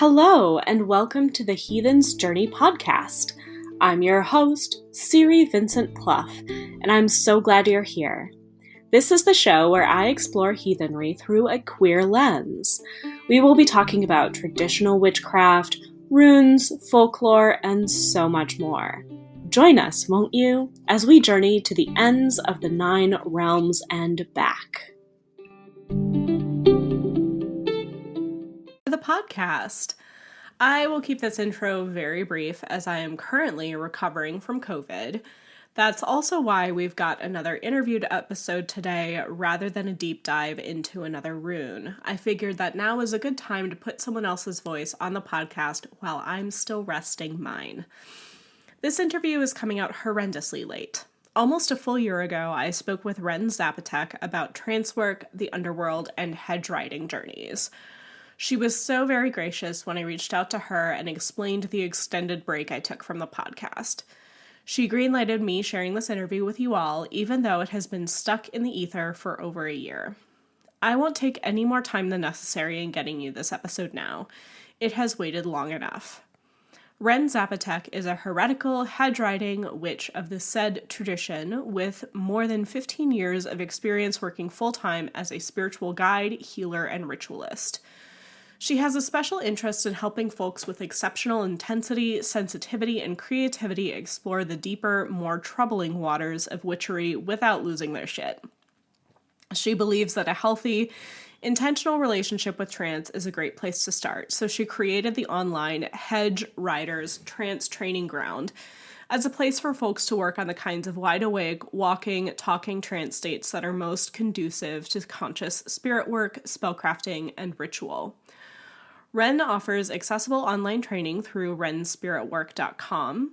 Hello, and welcome to the Heathen's Journey podcast. I'm your host, Siri Vincent Plough, and I'm so glad you're here. This is the show where I explore heathenry through a queer lens. We will be talking about traditional witchcraft, runes, folklore, and so much more. Join us, won't you, as we journey to the ends of the 9 realms and back. The podcast. I will keep this intro very brief as I am currently recovering from COVID. That's also why we've got another interviewed episode today rather than a deep dive into another rune. I figured that now is a good time to put someone else's voice on the podcast while I'm still resting mine. This interview is coming out horrendously late. Almost a full year ago, I spoke with Ren Zapotek about trance work, the underworld, and hedge-riding journeys. She was so very gracious when I reached out to her and explained the extended break I took from the podcast. She greenlighted me sharing this interview with you all, even though it has been stuck in the ether for over a year. I won't take any more time than necessary in getting you this episode now. It has waited long enough. Ren Zapotek is a heretical, hedge-riding witch of the Ced Tradition with more than 15 years of experience working full-time as a spiritual guide, healer, and ritualist. She has a special interest in helping folks with exceptional intensity, sensitivity, and creativity explore the deeper, more troubling waters of witchery without losing their shit. She believes that a healthy, intentional relationship with trance is a great place to start, so she created the online Hedge+Riders Trance Training Ground as a place for folks to work on the kinds of wide-awake, walking, talking trance states that are most conducive to conscious spirit work, spellcrafting, and ritual. Ren offers accessible online training through renspiritwork.com.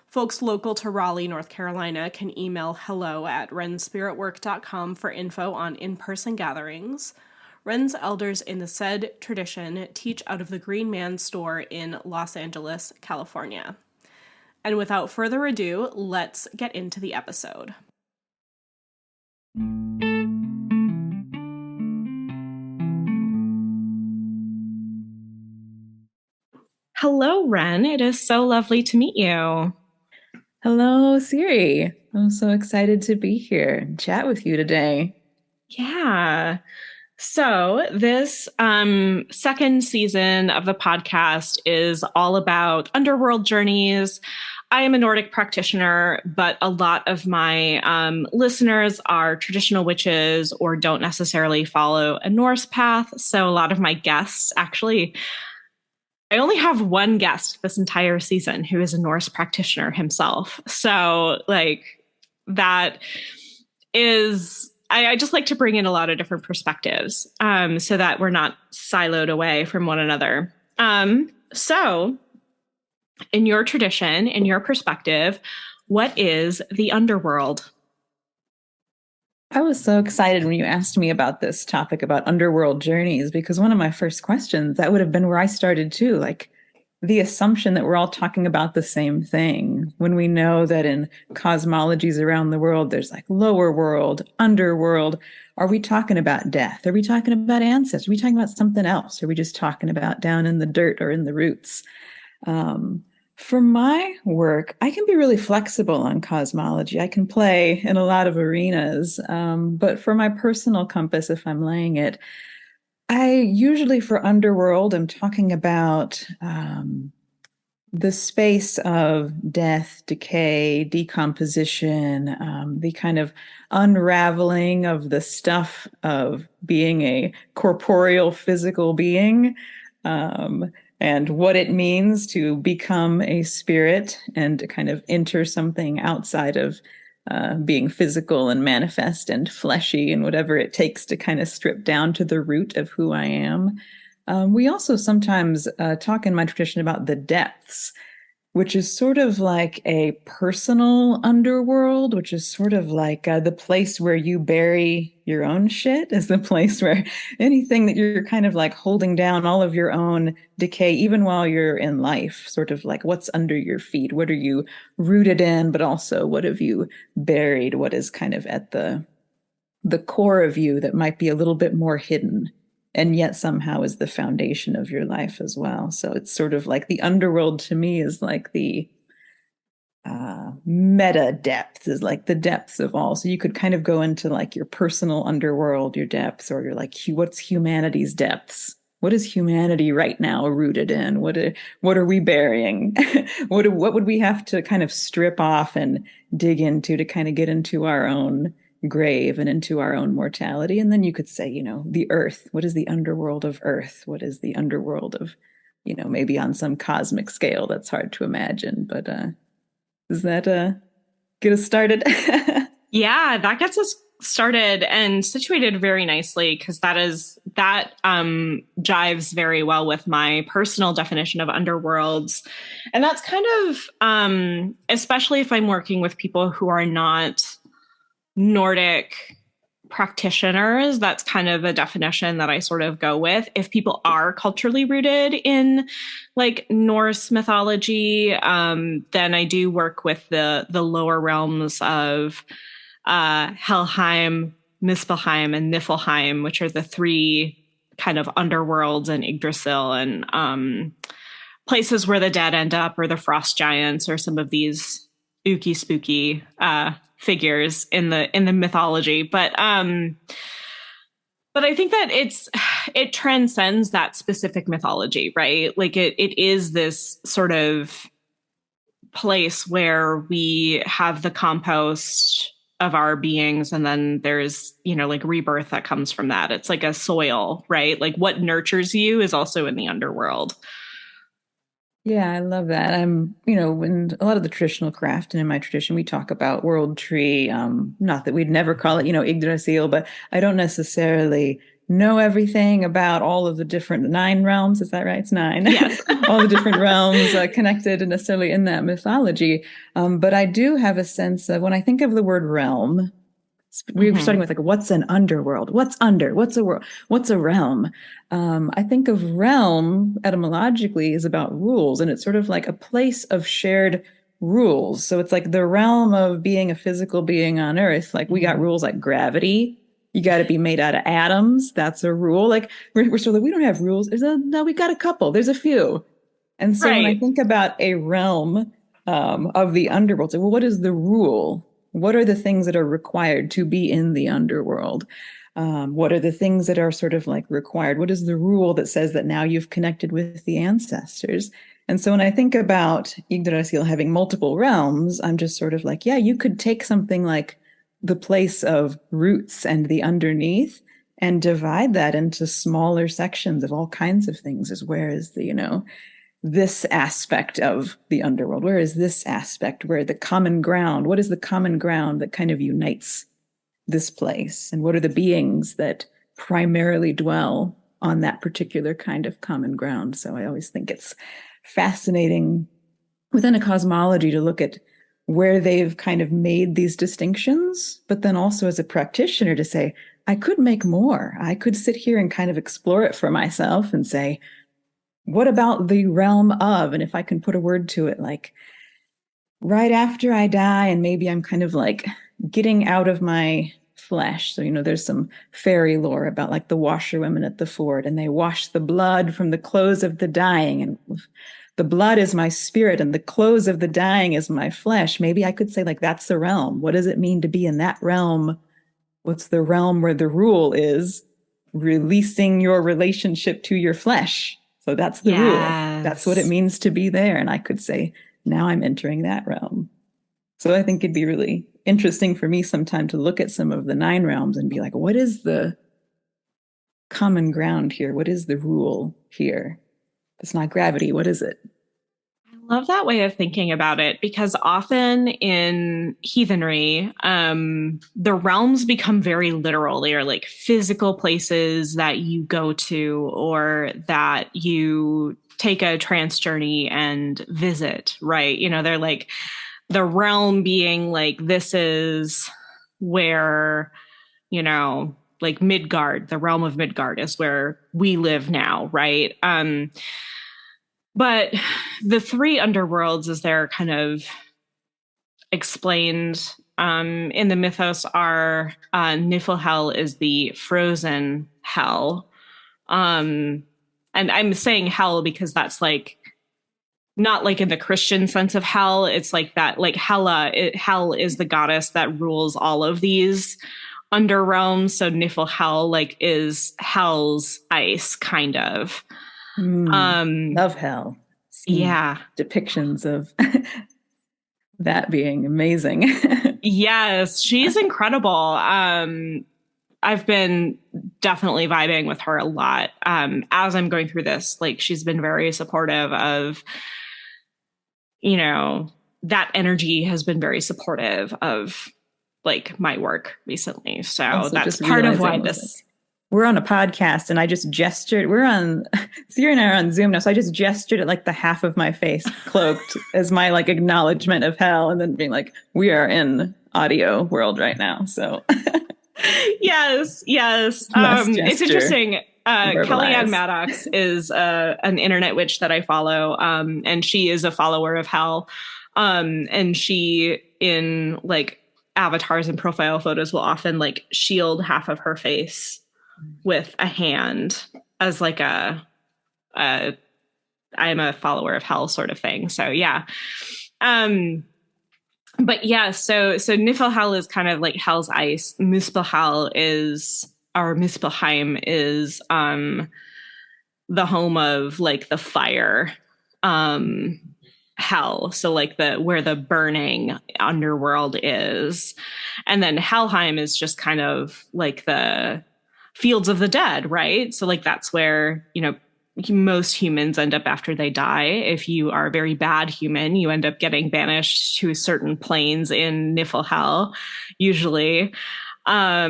Folks local to Raleigh, North Carolina can email hello@renspiritwork.com for info on in-person gatherings. Ren's elders in the Ced Tradition teach out of the Green Man store in Los Angeles, California. And without further ado, let's get into the episode. Hello, Ren. It is so lovely to meet you. Hello, Siri. I'm so excited to be here and chat with you today. Yeah. So this second season of the podcast is all about underworld journeys. I am a Nordic practitioner, but a lot of my listeners are traditional witches or don't necessarily follow a Norse path. So a lot of my guests actually... I only have one guest this entire season who is a Norse practitioner himself. So that is, I just like to bring in a lot of different perspectives so that we're not siloed away from one another. So in your tradition, in your perspective, what is the underworld? I was so excited when you asked me about this topic about underworld journeys, because one of my first questions, that would have been where I started too, like the assumption that we're all talking about the same thing, when we know that in cosmologies around the world, there's like lower world, underworld. Are we talking about death? Are we talking about ancestors? Are we talking about something else? Are we just talking about down in the dirt or in the roots? For my work, I can be really flexible on cosmology. I can play in a lot of arenas, but for my personal compass, if I'm laying it, I usually for underworld, I'm talking about the space of death, decay, decomposition, the kind of unraveling of the stuff of being a corporeal, physical being. And what it means to become a spirit and to kind of enter something outside of being physical and manifest and fleshy and whatever it takes to kind of strip down to the root of who I am. We also sometimes talk in my tradition about the depths, which is sort of like a personal underworld, which is sort of like the place where you bury your own shit, is the place where anything that you're kind of like holding down, all of your own decay, even while you're in life, sort of like what's under your feet, what are you rooted in, but also what have you buried, what is kind of at the core of you that might be a little bit more hidden and yet somehow is the foundation of your life as well. So it's sort of like the underworld to me is like the meta depth, is like the depths of all. So you could kind of go into like your personal underworld, your depths, or you're like, what's humanity's depths? What is humanity right now rooted in? What are we burying? What would we have to kind of strip off and dig into to kind of get into our own grave and into our own mortality? And then you could say, the earth. What is the underworld of earth? What is the underworld of, maybe on some cosmic scale that's hard to imagine, but does that get us started? Yeah, that gets us started and situated very nicely because that jives very well with my personal definition of underworlds. And that's kind of especially if I'm working with people who are not Nordic practitioners, that's kind of a definition that I sort of go with. If people are culturally rooted in like Norse mythology, then I do work with the lower realms of Helheim, Muspelheim, and Niflheim, which are the three kind of underworlds in Yggdrasil and places where the dead end up, or the frost giants, or some of these ooky spooky figures in the mythology. But I think that it transcends that specific mythology, right? Like it is this sort of place where we have the compost of our beings, and then there's like rebirth that comes from that. It's like a soil, right? Like what nurtures you is also in the underworld. Yeah, I love that. In a lot of the traditional craft and in my tradition, we talk about world tree. Not that we'd never call it, Yggdrasil, but I don't necessarily know everything about all of the different 9 realms. Is that right? It's 9. Yes. All the different realms connected and necessarily in that mythology. But I do have a sense of when I think of the word realm, we're starting with like, what's an underworld? What's under? What's a world? What's a realm? I think of realm etymologically is about rules, and it's sort of like a place of shared rules. So it's like the realm of being a physical being on Earth. Like we got rules like gravity. You got to be made out of atoms. That's a rule. Like we're sort of like, we don't have rules. No, we got a couple. There's a few. And so when I think about a realm of the underworld, so, well, what is the rule? What are the things that are required to be in the underworld? What are the things that are sort of like required? What is the rule that says that now you've connected with the ancestors? And so when I think about Yggdrasil having multiple realms, I'm just sort of like, yeah, you could take something like the place of roots and the underneath and divide that into smaller sections of all kinds of things. As where is the, this aspect of the underworld? Where is this aspect? Where the common ground? What is the common ground that kind of unites this place? And what are the beings that primarily dwell on that particular kind of common ground? So I always think it's fascinating within a cosmology to look at where they've kind of made these distinctions, but then also as a practitioner to say, I could make more. I could sit here and kind of explore it for myself and say, what about the realm of, and if I can put a word to it, like right after I die, and maybe I'm kind of like getting out of my flesh. So, there's some fairy lore about like the washerwomen at the ford, and they wash the blood from the clothes of the dying, and the blood is my spirit and the clothes of the dying is my flesh. Maybe I could say like, that's the realm. What does it mean to be in that realm? What's the realm where the rule is releasing your relationship to your flesh? So that's the rule. That's what it means to be there. And I could say, now I'm entering that realm. So I think it'd be really interesting for me sometime to look at some of the 9 realms and be like, what is the common ground here? What is the rule here? It's not gravity. What is it? I love that way of thinking about it because often in heathenry, the realms become very literal. They are like physical places that you go to or that you take a trance journey and visit, right? They're like the realm being like, this is where, like Midgard, the realm of Midgard is where we live now, right? But the 3 underworlds, as they're kind of explained in the mythos, are Niflhel is the frozen hell. And I'm saying hell because that's like not like in the Christian sense of hell. It's like that, like hell is the goddess that rules all of these under realms. So Niflhel like is hell's ice, kind of. Love hell. Seen Yeah. depictions of that being amazing. Yes, she's incredible. I've been definitely vibing with her a lot. As I'm going through this, like she's been very supportive of, that energy has been very supportive of like my work recently. So Also, that's just part of why realizing this. we're on a podcast and I just gestured. We're on, Siri and I are on Zoom now. So I just gestured at like the half of my face cloaked as my like acknowledgement of hell, and then being like, we are in audio world right now. So Yes. It's interesting. Kellyanne Maddox is an internet witch that I follow, and she is a follower of hell. And she, in like avatars and profile photos, will often like shield half of her face with a hand as like a I am a follower of hell sort of thing. So yeah. But yeah, so Niflhel is kind of like hell's ice. Muspelheim is the home of like the fire hell. So like where the burning underworld is. And then Helheim is just kind of like the fields of the dead, right? So like that's where, most humans end up after they die. If you are a very bad human, you end up getting banished to certain planes in Niflhel, usually. But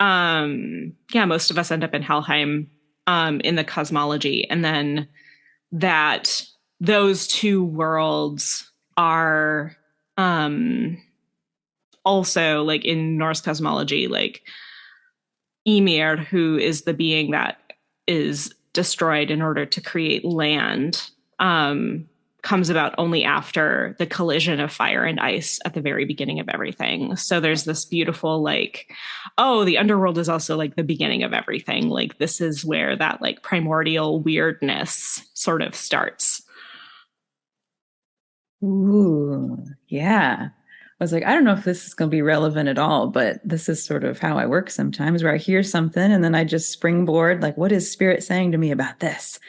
yeah, most of us end up in Helheim in the cosmology. And then that those two worlds are also like in Norse cosmology, like Ymir, who is the being that is destroyed in order to create land, comes about only after the collision of fire and ice at the very beginning of everything. So there's this beautiful like, oh, the underworld is also like the beginning of everything. Like this is where that like primordial weirdness sort of starts. Ooh, yeah. I was like, I don't know if this is going to be relevant at all, but this is sort of how I work sometimes, where I hear something and then I just springboard, like, what is spirit saying to me about this?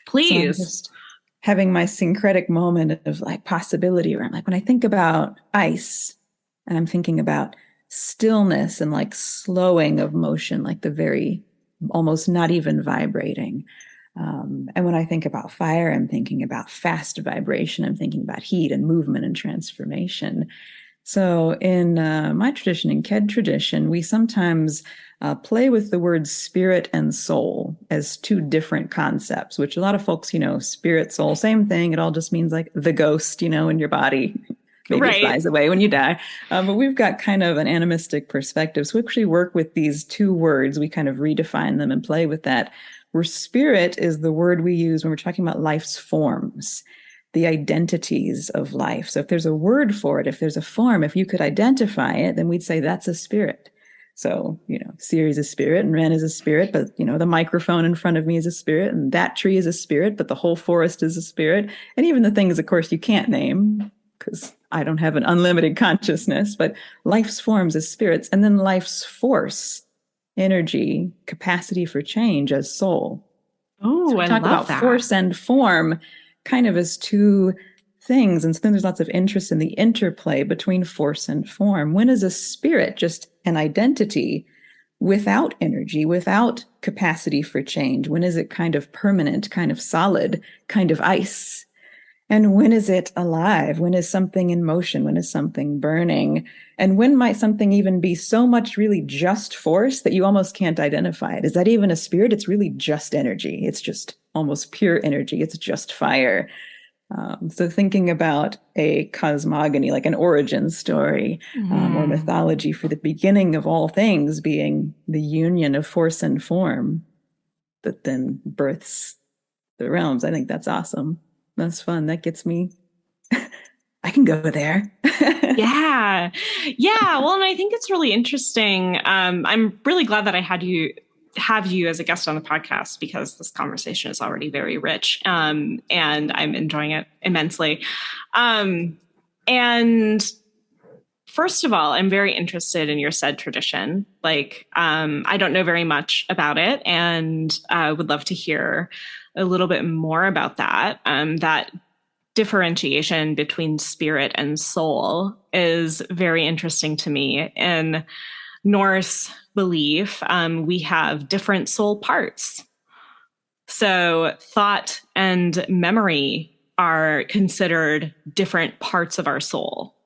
Please. So I'm just having my syncretic moment of like possibility where I'm like, when I think about ice and I'm thinking about stillness and like slowing of motion, like the very almost not even vibrating. And when I think about fire, I'm thinking about fast vibration. I'm thinking about heat and movement and transformation. So in my tradition, in Ced tradition, we sometimes play with the words spirit and soul as two different concepts, which a lot of folks, spirit, soul, same thing. It all just means like the ghost, in your body. Maybe it flies away when you die. But we've got kind of an animistic perspective. So we actually work with these two words. We kind of redefine them and play with that. Where spirit is the word we use when we're talking about life's forms, the identities of life. So if there's a word for it, if there's a form, if you could identify it, then we'd say that's a spirit. So, Siri's a spirit and Ren is a spirit, but, the microphone in front of me is a spirit and that tree is a spirit, but the whole forest is a spirit. And even the things, of course, you can't name because I don't have an unlimited consciousness, but life's forms as spirits, and then life's force, energy, capacity for change as soul. Oh, so we talk about that. Force and form kind of as two things. And so then there's lots of interest in the interplay between force and form. When is a spirit just an identity without energy, without capacity for change? When is it kind of permanent, kind of solid, kind of ice? And when is it alive? When is something in motion? When is something burning? And when might something even be so much really just force that you almost can't identify it? Is that even a spirit? It's really just energy. It's just almost pure energy. It's just fire. So thinking about a cosmogony, like an origin story, or mythology for the beginning of all things being the union of force and form that then births the realms. I think that's awesome. That's fun. That gets me. I can go there. Yeah. Well, and I think it's really interesting. I'm really glad that I had you have you as a guest on the podcast because this conversation is already very rich, and I'm enjoying it immensely. And first of all, I'm very interested in your Ced tradition. Like, I don't know very much about it, and I would love to hear a little bit more about that. That differentiation between spirit and soul is very interesting to me. In Norse belief, we have different soul parts. So thought and memory are considered different parts of our soul.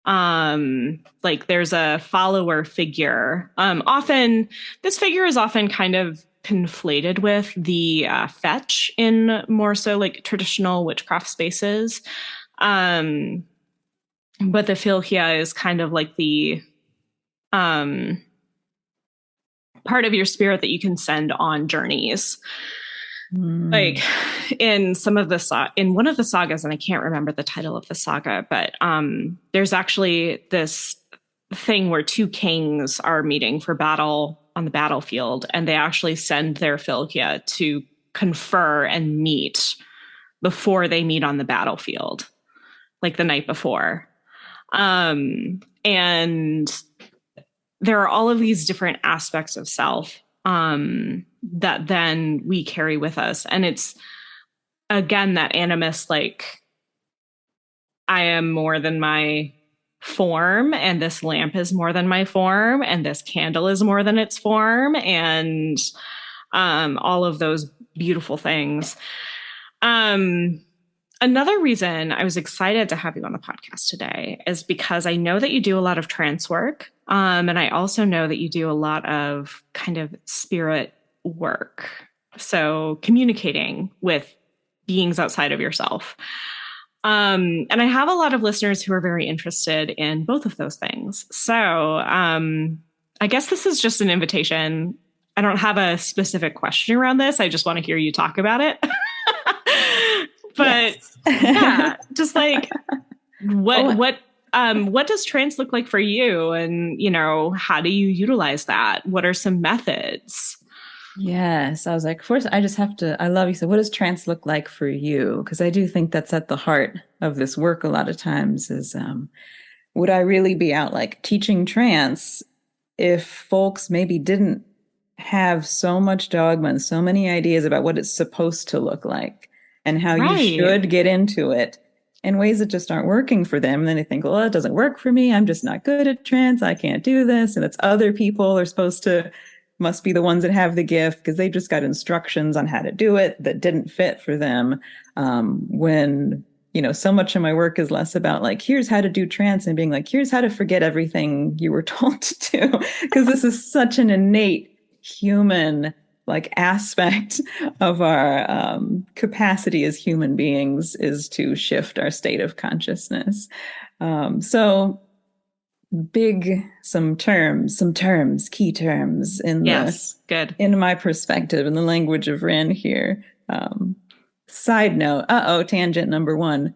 Like there's a follower figure. Often this figure is often kind of conflated with the fetch in more so like traditional witchcraft spaces. But the Fylgja is kind of like the part of your spirit that you can send on journeys. Like in some of the in one of the sagas, and I can't remember the title of the saga, but there's actually this thing where two kings are meeting for battle on the battlefield, and they actually send their Fylgja to confer and meet before they meet on the battlefield, like the night before. And there are all of these different aspects of self that then we carry with us. And it's, again, that animist, like, I am more than my form, and this lamp is more than my form, and this candle is more than its form, and all of those beautiful things. Another reason I was excited to have you on the podcast today is because I know that you do a lot of trance work. And I also know that you do a lot of kind of spirit work. So communicating with beings outside of yourself. And I have a lot of listeners who are very interested in both of those things. So I guess this is just an invitation. I don't have a specific question around this. I just want to hear you talk about it. But yeah, just like what does trance look like for you? And, you know, how do you utilize that? What are some methods? Yes. I was like, first, I love you. So what does trance look like for you? Because I do think that's at the heart of this work a lot of times is, would I really be out like teaching trance if folks maybe didn't have so much dogma and so many ideas about what it's supposed to look like and how you should get into it in ways that just aren't working for them. And then they think, well, it doesn't work for me. I'm just not good at trance. I can't do this. And it's other people are must be the ones that have the gift because they just got instructions on how to do it that didn't fit for them. When, you know, so much of my work is less about like, here's how to do trance and being like, here's how to forget everything you were told to do. Because this is such an innate human like aspect of our capacity as human beings is to shift our state of consciousness. So some key terms in my perspective, in the language of Ren here. Side note, tangent number one.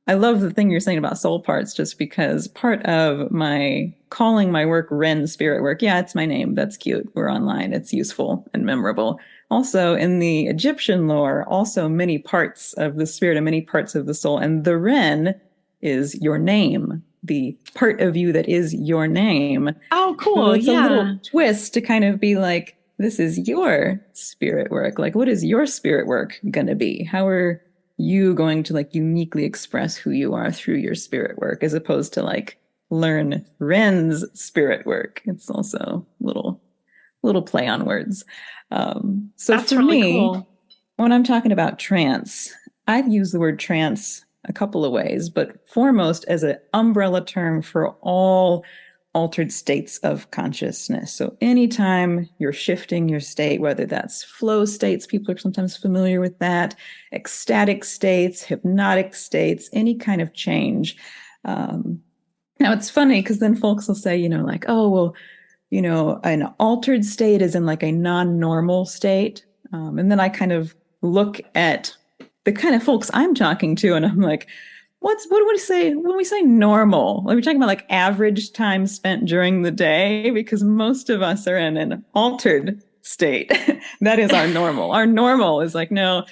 I love the thing you're saying about soul parts, just because part of my calling my work Ren Spirit Work. Yeah, it's my name. That's cute. We're online. It's useful and memorable. Also, in the Egyptian lore, also many parts of the spirit and many parts of the soul. And the Ren is your name, the part of you that is your name. Oh, cool. So it's a little twist to kind of be like, this is your spirit work. Like, what is your spirit work going to be? How are you going to like uniquely express who you are through your spirit work, as opposed to like learn Ren's spirit work? It's also a little play on words. So that's for really me, cool. When I'm talking about trance, I use the word trance a couple of ways, but foremost as an umbrella term for all altered states of consciousness. So anytime you're shifting your state, whether that's flow states, people are sometimes familiar with that, ecstatic states, hypnotic states, any kind of change. Now it's funny because then folks will say, you know, like, oh, well, you know, an altered state is in like a non-normal state. And then I kind of look at the kind of folks I'm talking to, and I'm like, what do we say when we say normal? Are we talking about like average time spent during the day? Because most of us are in an altered state. That is our normal. Our normal is like, no,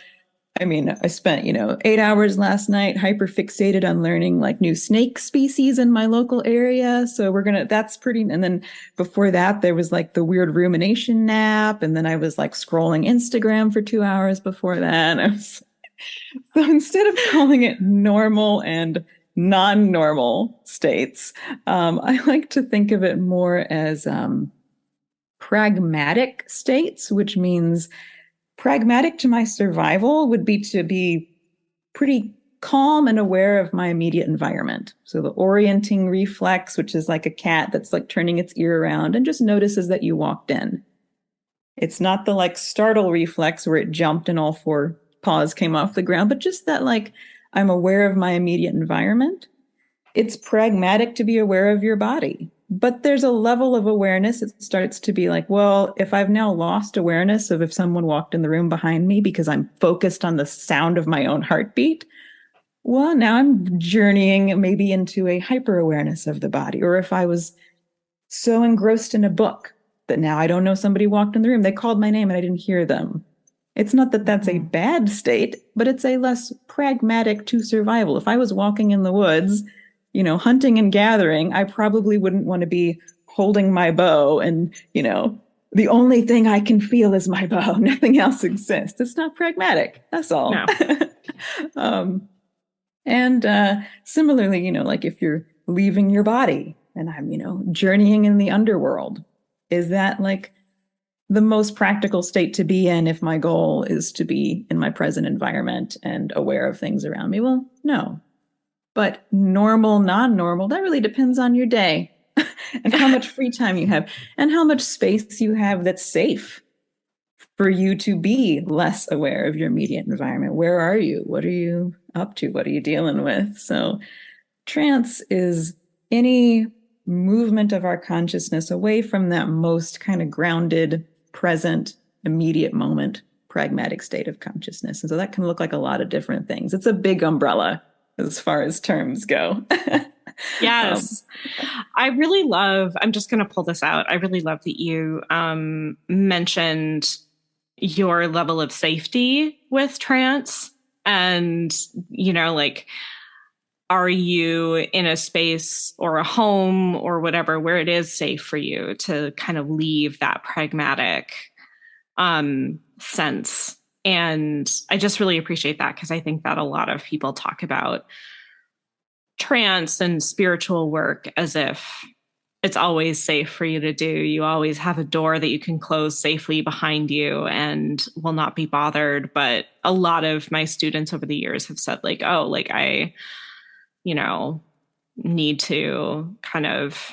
I mean, I spent, 8 hours last night hyper fixated on learning like new snake species in my local area. So that's pretty. And then before that, there was like the weird rumination nap. And then I was like scrolling Instagram for 2 hours before that. So instead of calling it normal and non-normal states, I like to think of it more as pragmatic states, which means pragmatic to my survival would be to be pretty calm and aware of my immediate environment. So the orienting reflex, which is like a cat that's like turning its ear around and just notices that you walked in. It's not the like startle reflex where it jumped and all four paws came off the ground, but just that like I'm aware of my immediate environment. It's pragmatic to be aware of your body. But there's a level of awareness. It starts to be like, well, if I've now lost awareness of if someone walked in the room behind me because I'm focused on the sound of my own heartbeat, well, now I'm journeying maybe into a hyper awareness of the body. Or if I was so engrossed in a book that now I don't know somebody walked in the room, they called my name and I didn't hear them. It's not that that's a bad state, but it's a less pragmatic to survival. If I was walking in the woods, hunting and gathering, I probably wouldn't want to be holding my bow and, the only thing I can feel is my bow. Nothing else exists. It's not pragmatic. That's all. No. And similarly, like if you're leaving your body and I'm, journeying in the underworld, is that like the most practical state to be in if my goal is to be in my present environment and aware of things around me? Well, no. But normal, non-normal, that really depends on your day and how much free time you have and how much space you have that's safe for you to be less aware of your immediate environment. Where are you? What are you up to? What are you dealing with? So trance is any movement of our consciousness away from that most kind of grounded, present, immediate moment, pragmatic state of consciousness. And so that can look like a lot of different things. It's a big umbrella as far as terms go. Yes. I'm just going to pull this out. I really love that you mentioned your level of safety with trance and, like, are you in a space or a home or whatever where it is safe for you to kind of leave that pragmatic sense? And I just really appreciate that because I think that a lot of people talk about trance and spiritual work as if it's always safe for you to do. You always have a door that you can close safely behind you and will not be bothered. But a lot of my students over the years have said like, oh, like I, need to kind of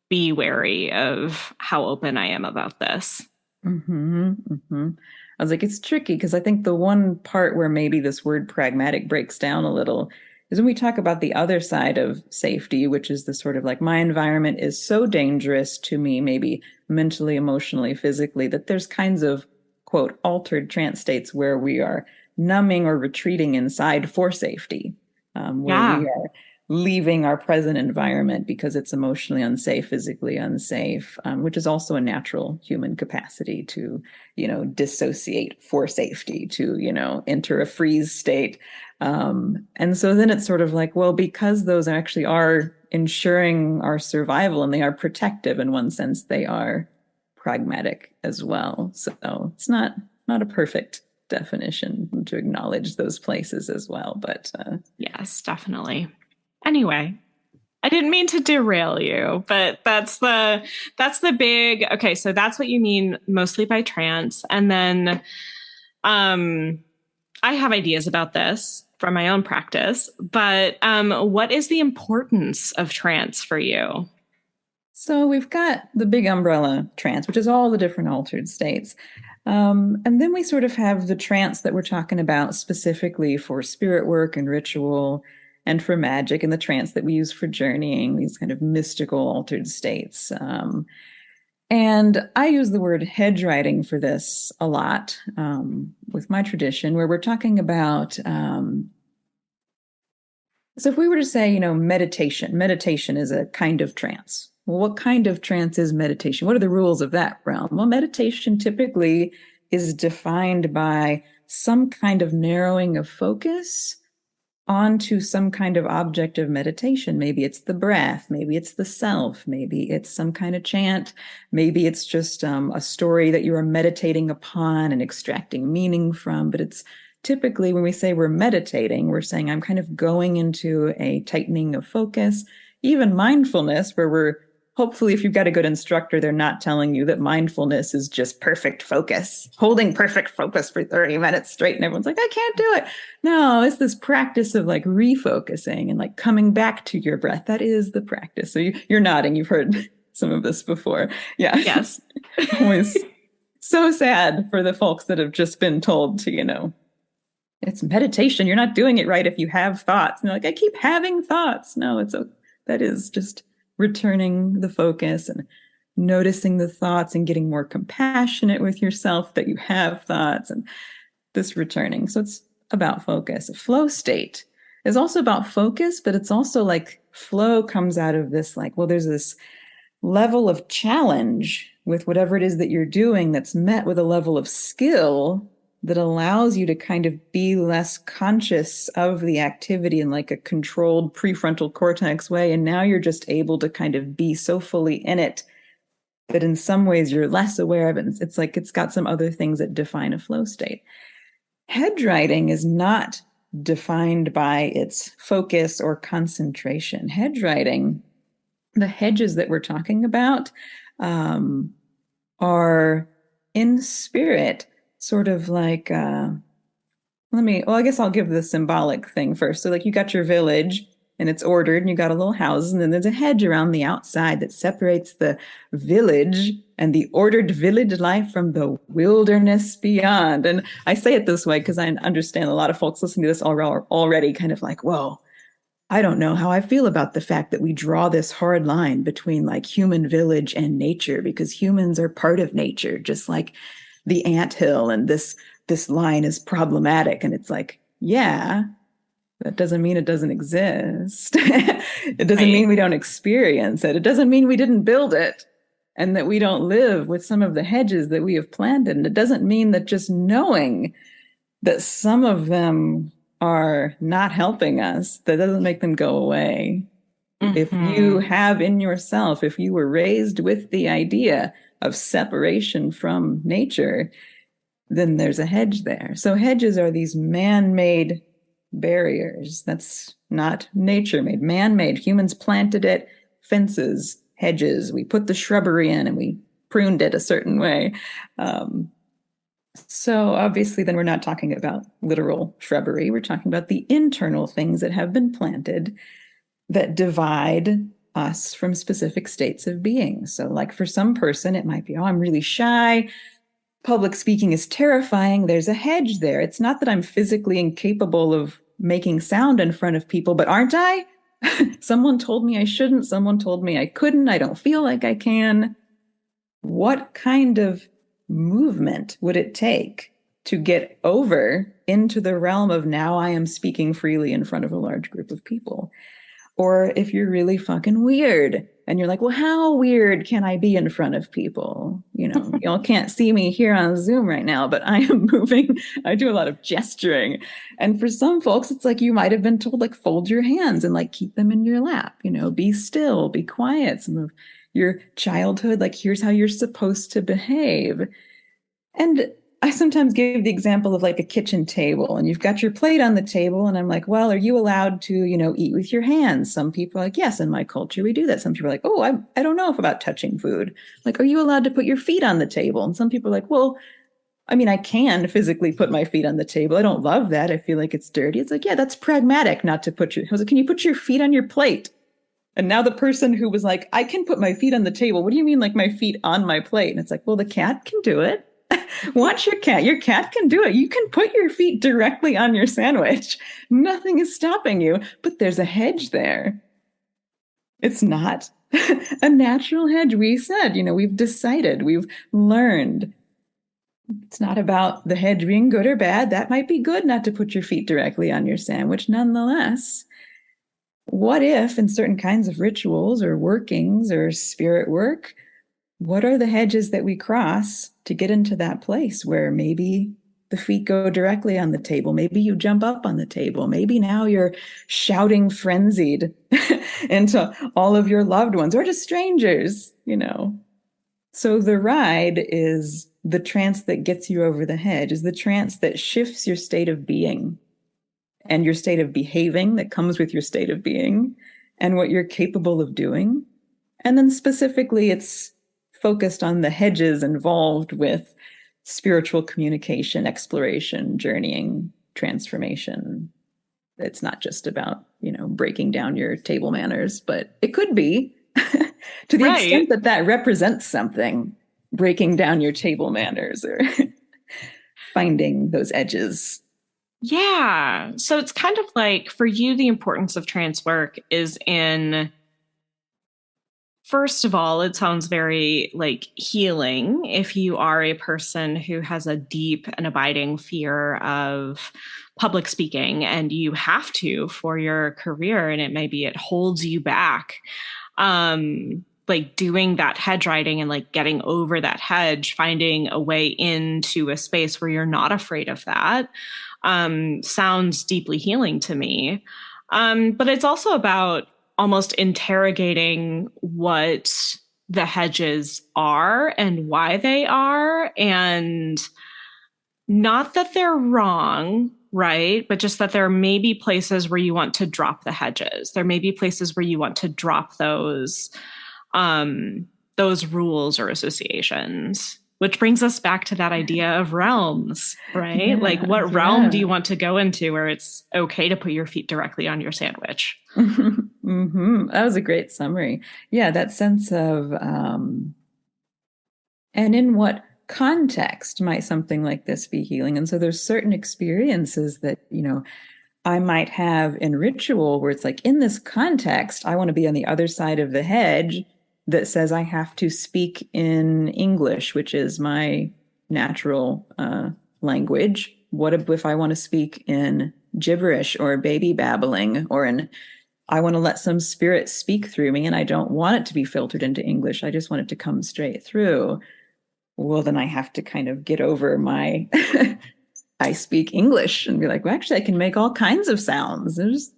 be wary of how open I am about this. Mm-hmm, mm-hmm. I was like, it's tricky because I think the one part where maybe this word pragmatic breaks down a little is when we talk about the other side of safety, which is the sort of like my environment is so dangerous to me, maybe mentally, emotionally, physically, that there's kinds of, quote, altered trance states where we are numbing or retreating inside for safety, where we are leaving our present environment because it's emotionally unsafe, physically unsafe, which is also a natural human capacity to, dissociate for safety, to, enter a freeze state. And so then it's sort of like, well, because those actually are ensuring our survival and they are protective in one sense, they are pragmatic as well. So it's not a perfect definition to acknowledge those places as well. But yes, definitely. Anyway, I didn't mean to derail you, but that's the big, okay, so that's what you mean mostly by trance. And then I have ideas about this from my own practice, but what is the importance of trance for you? So we've got the big umbrella trance, which is all the different altered states. And then we sort of have the trance that we're talking about specifically for spirit work and ritual and for magic, and the trance that we use for journeying, these kind of mystical altered states. And I use the word hedge riding for this a lot with my tradition, where we're talking about. So if we were to say, meditation is a kind of trance, well, what kind of trance is meditation? What are the rules of that realm? Well, meditation typically is defined by some kind of narrowing of focus onto some kind of object of meditation. Maybe it's the breath, maybe it's the self, maybe it's some kind of chant, maybe it's just a story that you are meditating upon and extracting meaning from. But it's typically, when we say we're meditating, we're saying I'm kind of going into a tightening of focus. Even mindfulness, where we're hopefully, if you've got a good instructor, they're not telling you that mindfulness is just perfect focus, holding perfect focus for 30 minutes straight. And everyone's like, I can't do it. No, it's this practice of like refocusing and like coming back to your breath. That is the practice. So you're nodding. You've heard some of this before. Yeah. Yes. Always so sad for the folks that have just been told to, it's meditation. You're not doing it right if you have thoughts. And they're like, I keep having thoughts. No, that is just returning the focus and noticing the thoughts and getting more compassionate with yourself that you have thoughts, and this returning. So it's about focus. A flow state is also about focus, but it's also like flow comes out of this, like, well, there's this level of challenge with whatever it is that you're doing that's met with a level of skill that allows you to kind of be less conscious of the activity in like a controlled prefrontal cortex way. And now you're just able to kind of be so fully in it that in some ways you're less aware of it. It's like it's got some other things that define a flow state. Hedge riding is not defined by its focus or concentration. Hedge riding, the hedges that we're talking about, are in spirit, sort of like, I guess I'll give the symbolic thing first. So like you got your village and it's ordered and you got a little house, and then there's a hedge around the outside that separates the village and the ordered village life from the wilderness beyond. And I say it this way because I understand a lot of folks listening to this already kind of like, whoa, I don't know how I feel about the fact that we draw this hard line between like human village and nature, because humans are part of nature, just like the anthill, and this line is problematic. And it's like, yeah, that doesn't mean it doesn't exist. It doesn't mean we don't experience it. It doesn't mean we didn't build it and that we don't live with some of the hedges that we have planted. And it doesn't mean that just knowing that some of them are not helping us, that doesn't make them go away. Mm-hmm. If you have in yourself, if you were raised with the idea of separation from nature, then there's a hedge there. So hedges are these man-made barriers. That's not nature-made, man-made. Humans planted it, fences, hedges. We put the shrubbery in and we pruned it a certain way. So obviously then we're not talking about literal shrubbery. We're talking about the internal things that have been planted that divide us from specific states of being. So like for some person, it might be, oh, I'm really shy. Public speaking is terrifying. There's a hedge there. It's not that I'm physically incapable of making sound in front of people, but aren't I? Someone told me I shouldn't. Someone told me I couldn't. I don't feel like I can. What kind of movement would it take to get over into the realm of now I am speaking freely in front of a large group of people? Or if you're really fucking weird and you're like, well, how weird can I be in front of people? Y'all can't see me here on Zoom right now, but I am moving. I do a lot of gesturing. And for some folks, it's like you might have been told, like, fold your hands and like keep them in your lap, be still, be quiet. Some of your childhood, like, here's how you're supposed to behave. And I sometimes give the example of like a kitchen table, and you've got your plate on the table, and I'm like, well, are you allowed to, eat with your hands? Some people are like, yes, in my culture, we do that. Some people are like, oh, I don't know if about touching food. Like, are you allowed to put your feet on the table? And some people are like, well, I mean, I can physically put my feet on the table. I don't love that. I feel like it's dirty. It's like, yeah, that's pragmatic not to put I was like, can you put your feet on your plate? And now the person who was like, I can put my feet on the table. What do you mean, like my feet on my plate? And it's like, well, the cat can do it. Watch your cat. Your cat can do it. You can put your feet directly on your sandwich. Nothing is stopping you, but there's a hedge there. It's not a natural hedge. We said, we've decided, we've learned. It's not about the hedge being good or bad. That might be good not to put your feet directly on your sandwich. Nonetheless, what if in certain kinds of rituals or workings or spirit work, what are the hedges that we cross to get into that place where maybe the feet go directly on the table? Maybe you jump up on the table. Maybe now you're shouting frenzied into all of your loved ones or just strangers, you know. So the ride is the trance that gets you over the hedge, is the trance that shifts your state of being and your state of behaving that comes with your state of being and what you're capable of doing. And then specifically, it's focused on the hedges involved with spiritual communication, exploration, journeying, transformation. It's not just about, breaking down your table manners, but it could be to the Right. extent that that represents something, breaking down your table manners or finding those edges. Yeah. So it's kind of like for you, the importance of trance work is in, first of all, it sounds very like healing if you are a person who has a deep and abiding fear of public speaking and you have to for your career, and it holds you back. Like doing that hedge riding and like getting over that hedge, finding a way into a space where you're not afraid of that, sounds deeply healing to me. But it's also about almost interrogating what the hedges are and why they are, and not that they're wrong, right? But just that there may be places where you want to drop the hedges. There may be places where you want to drop those rules or associations. Which brings us back to that idea of realms, right? Like, what realm do you want to go into where it's okay to put your feet directly on your sandwich? That was a great summary. Yeah, that sense of, and in what context might something like this be healing? And so there's certain experiences that, I might have in ritual where it's like, in this context, I want to be on the other side of the hedge that says I have to speak in English, which is my natural language. What if I want to speak in gibberish or baby babbling or I want to let some spirit speak through me and I don't want it to be filtered into English. I just want it to come straight through. Well, then I have to kind of get over my I speak English and be like, well, actually, I can make all kinds of sounds. There's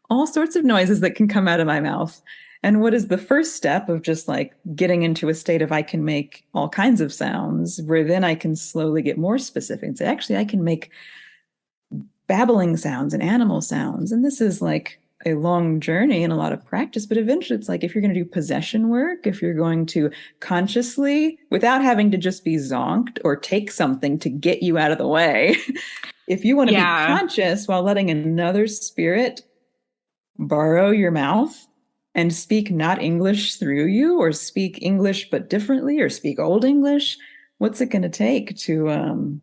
all sorts of noises that can come out of my mouth. And what is the first step of just like getting into a state of I can make all kinds of sounds, where then I can slowly get more specific and say, actually, I can make babbling sounds and animal sounds. And this is like a long journey and a lot of practice, but eventually it's like if you're going to do possession work, if you're going to consciously, without having to just be zonked or take something to get you out of the way, if you want to be conscious while letting another spirit borrow your mouth and speak not English through you, or speak English but differently, or speak Old English, what's it going to take to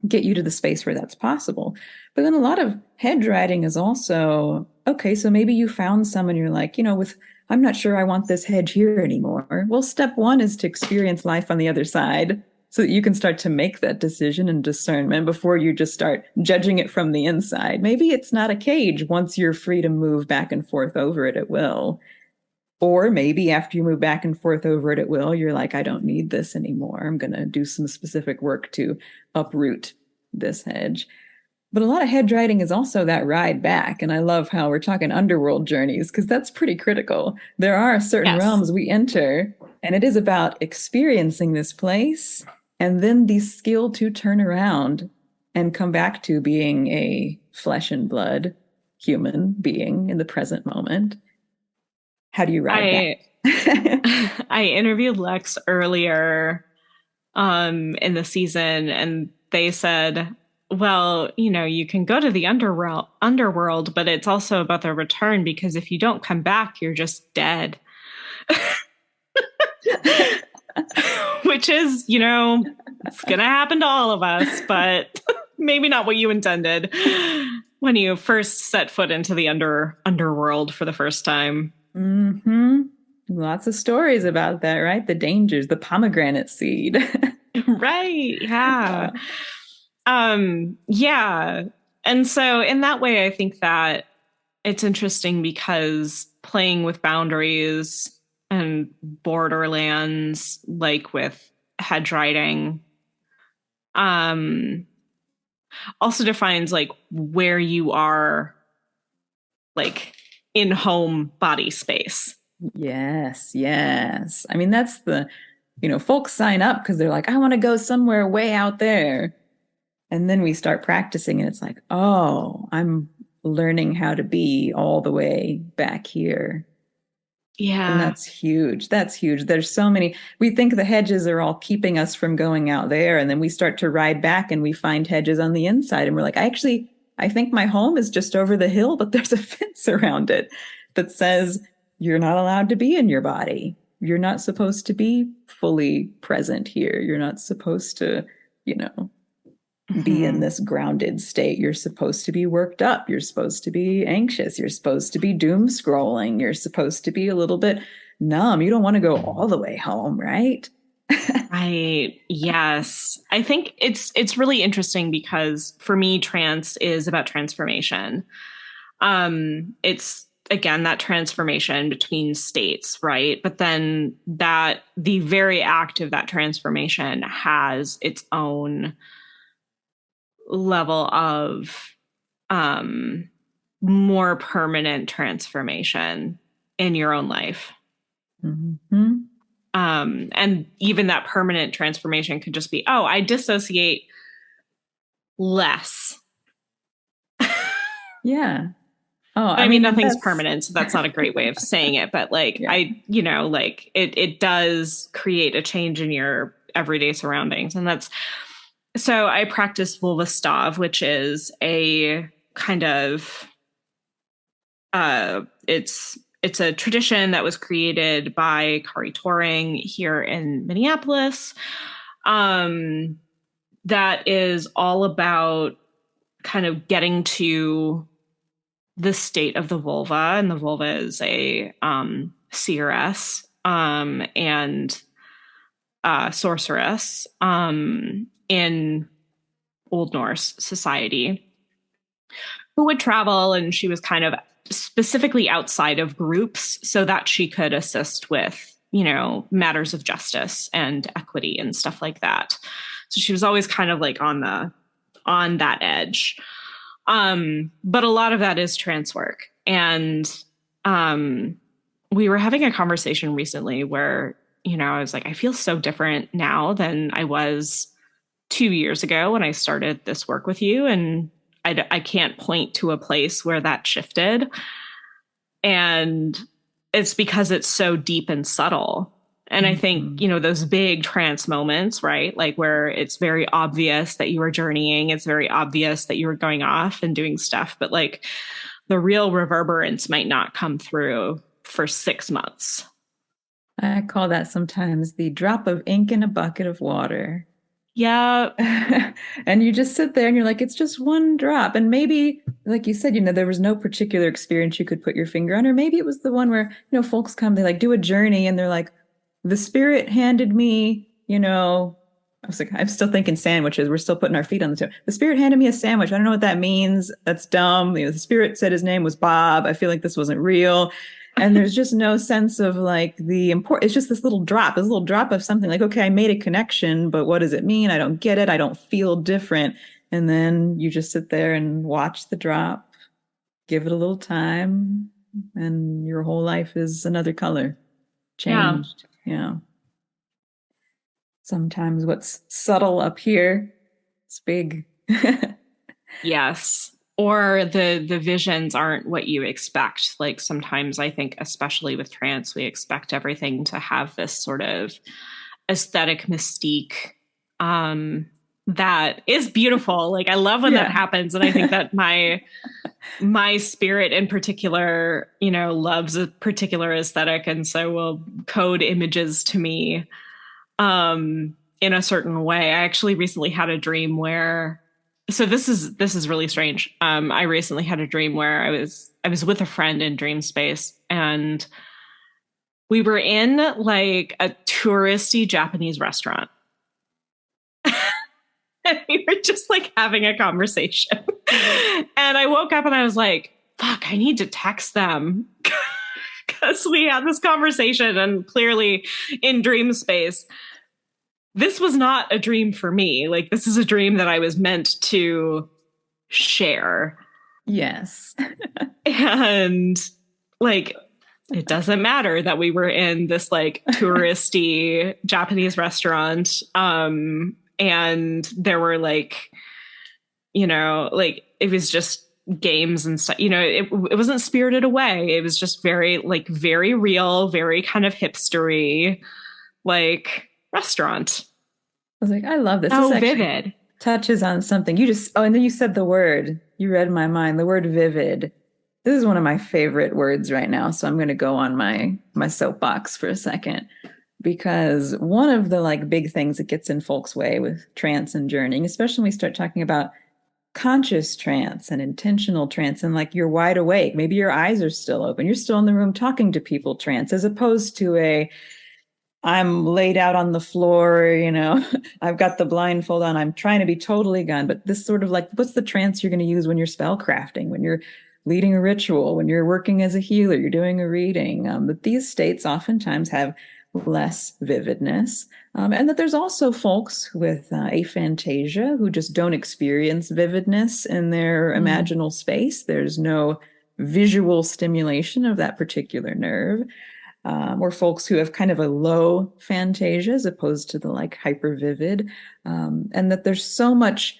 get you to the space where that's possible? But then a lot of hedge riding is also, okay, so maybe you found someone you're like, I'm not sure I want this hedge here anymore. Well, step one is to experience life on the other side so that you can start to make that decision and discernment before you just start judging it from the inside. Maybe it's not a cage. Once you're free to move back and forth over it, it will. Or maybe after you move back and forth over it, it will. You're like, I don't need this anymore. I'm going to do some specific work to uproot this hedge. But a lot of hedge riding is also that ride back. And I love how we're talking underworld journeys, because that's pretty critical. There are certain realms we enter, and it is about experiencing this place and then the skill to turn around and come back to being a flesh and blood human being in the present moment. How do you ride that? I interviewed Lex earlier in the season, and they said, well, you can go to the underworld, but it's also about the return, because if you don't come back, you're just dead. Which is, it's going to happen to all of us, but maybe not what you intended when you first set foot into the underworld for the first time. Mm-hmm. Lots of stories about that, right? The dangers, the pomegranate seed. Right. Yeah. Yeah. And so in that way, I think that It's interesting because playing with boundaries and borderlands, like with hedge riding, um, also defines like where you are, like in home body space. Yes, yes. I mean, that's folks sign up because they're like, I want to go somewhere way out there. And then we start practicing, and it's like, oh, I'm learning how to be all the way back here. And Yeah. that's huge. That's huge. There's so many. We think the hedges are all keeping us from going out there. And then we start to ride back and we find hedges on the inside. And we're like, I think my home is just over the hill, but there's a fence around it that says you're not allowed to be in your body. You're not supposed to be fully present here. You're not supposed to, you know, be in Mhm. this grounded state. You're supposed to be worked up. You're supposed to be anxious. You're supposed to be doom scrolling. You're supposed to be a little bit numb. You don't want to go all the way home, right? Right. Yes. I think it's really interesting because for me, trance is about transformation. It's again that transformation between states, right? But then that the very act of that transformation has its own level of um more permanent transformation in your own life. Mm-hmm. And even that permanent transformation could just be, oh, I dissociate less. Yeah. Oh, I I mean, mean, nothing's that's, permanent, so that's not a great way of saying it, but like yeah. like it does create a change in your everyday surroundings. And that's so I practice Vulvastav, which is a kind of it's a tradition that was created by Kari Touring here in Minneapolis. That is all about kind of getting to the state of the vulva, and the vulva is a seeress and sorceress in Old Norse society who would travel, and she was kind of specifically outside of groups so that she could assist with, you know, matters of justice and equity and stuff like that. So she was always kind of like on that edge. But a lot of that is trance work. And um, we were having a conversation recently where, you know, I was like, I feel so different now than I was 2 years ago when I started this work with you. And I can't point to a place where that shifted. And it's because it's so deep and subtle. And I think, Mm-hmm. you know, those big trance moments, right? Like where it's very obvious that you were journeying, it's very obvious that you were going off and doing stuff, but like the real reverberance might not come through for 6 months. I call that sometimes the drop of ink in a bucket of water. Yeah. And you just sit there and you're like, it's just one drop. And maybe, like you said, there was no particular experience you could put your finger on. Or maybe it was the one where, folks come, they like do a journey and they're like, the spirit handed me, I was like, I'm still thinking sandwiches. We're still putting our feet on the table. The spirit handed me a sandwich. I don't know what that means. That's dumb. The spirit said his name was Bob. I feel like this wasn't real. And there's just no sense of like the import. It's just this little drop of something like, okay, I made a connection, but what does it mean? I don't get it. I don't feel different. And then you just sit there and watch the drop, give it a little time, and your whole life is another color Yeah. changed. Sometimes what's subtle up here, it's big. Yes. Or the visions aren't what you expect. Like sometimes I think, especially with trance, we expect everything to have this sort of aesthetic mystique that is beautiful. Like I love when that Yeah. happens. And I think that my spirit in particular, you know, loves a particular aesthetic and so will code images to me in a certain way. I actually recently had a dream where so this is really strange. I recently had a dream where I was with a friend in dream space and we were in like a touristy Japanese restaurant. And we were just like having a conversation. And I woke up and I was like, fuck, I need to text them because we had this conversation and clearly in dream space, this was not a dream for me. Like, this is a dream that I was meant to share. Yes. And like, it doesn't matter that we were in this like touristy Japanese restaurant. And there were like, like it was just games and stuff, it wasn't spirited away. It was just very like very real, very kind of hipstery, like restaurant. I was like, I love this. So This actually vivid. touches on something. And then you said the word, you read my mind, the word vivid. This is one of my favorite words right now. So I'm going to go on my soapbox for a second, because one of the like big things that gets in folks' way with trance and journeying, especially when we start talking about conscious trance and intentional trance, and like you're wide awake, maybe your eyes are still open, you're still in the room talking to people trance, as opposed to I'm laid out on the floor, I've got the blindfold on, I'm trying to be totally gone. But this sort of like, what's the trance you're going to use when you're spellcrafting, when you're leading a ritual, when you're working as a healer, you're doing a reading? But these states oftentimes have less vividness. And that there's also folks with aphantasia who just don't experience vividness in their imaginal space. There's no visual stimulation of that particular nerve. Or folks who have kind of a low fantasia as opposed to the like hyper vivid. And that there's so much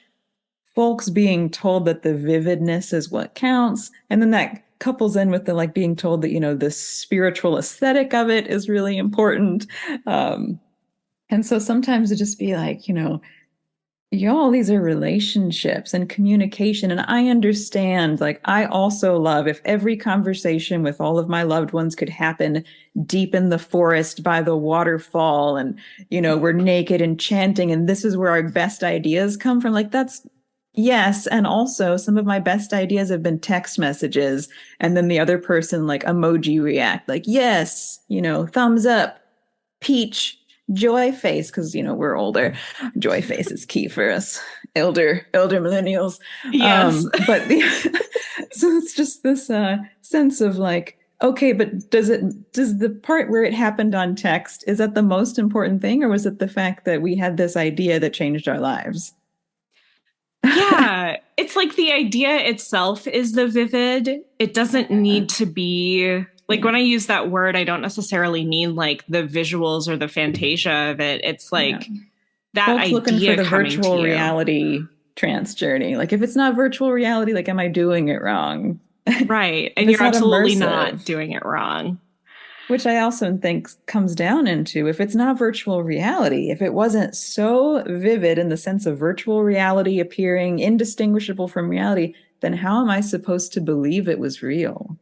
folks being told that the vividness is what counts. And then that couples in with the like being told that, the spiritual aesthetic of it is really important. And so sometimes it just be like, y'all, these are relationships and communication. And I understand, like, I also love if every conversation with all of my loved ones could happen deep in the forest by the waterfall. And, we're naked and chanting. And this is where our best ideas come from. Like, that's, yes. And also some of my best ideas have been text messages. And then the other person like emoji react like, yes, thumbs up, peach, joy face, because we're older. Joy face is key for us elder millennials. Yes. But so it's just this sense of like, okay, but does the part where it happened on text, is that the most important thing, or was it the fact that we had this idea that changed our lives? Yeah, it's like the idea itself is the vivid. It doesn't need to be like, when I use that word, I don't necessarily mean like the visuals or the fantasia of it. It's like that folks idea looking for the coming virtual to you. reality trance journey. Like, if it's not virtual reality, like, am I doing it wrong? Right. And you're absolutely not doing it wrong. Which I also think comes down into, if it's not virtual reality, if it wasn't so vivid in the sense of virtual reality appearing indistinguishable from reality, then how am I supposed to believe it was real?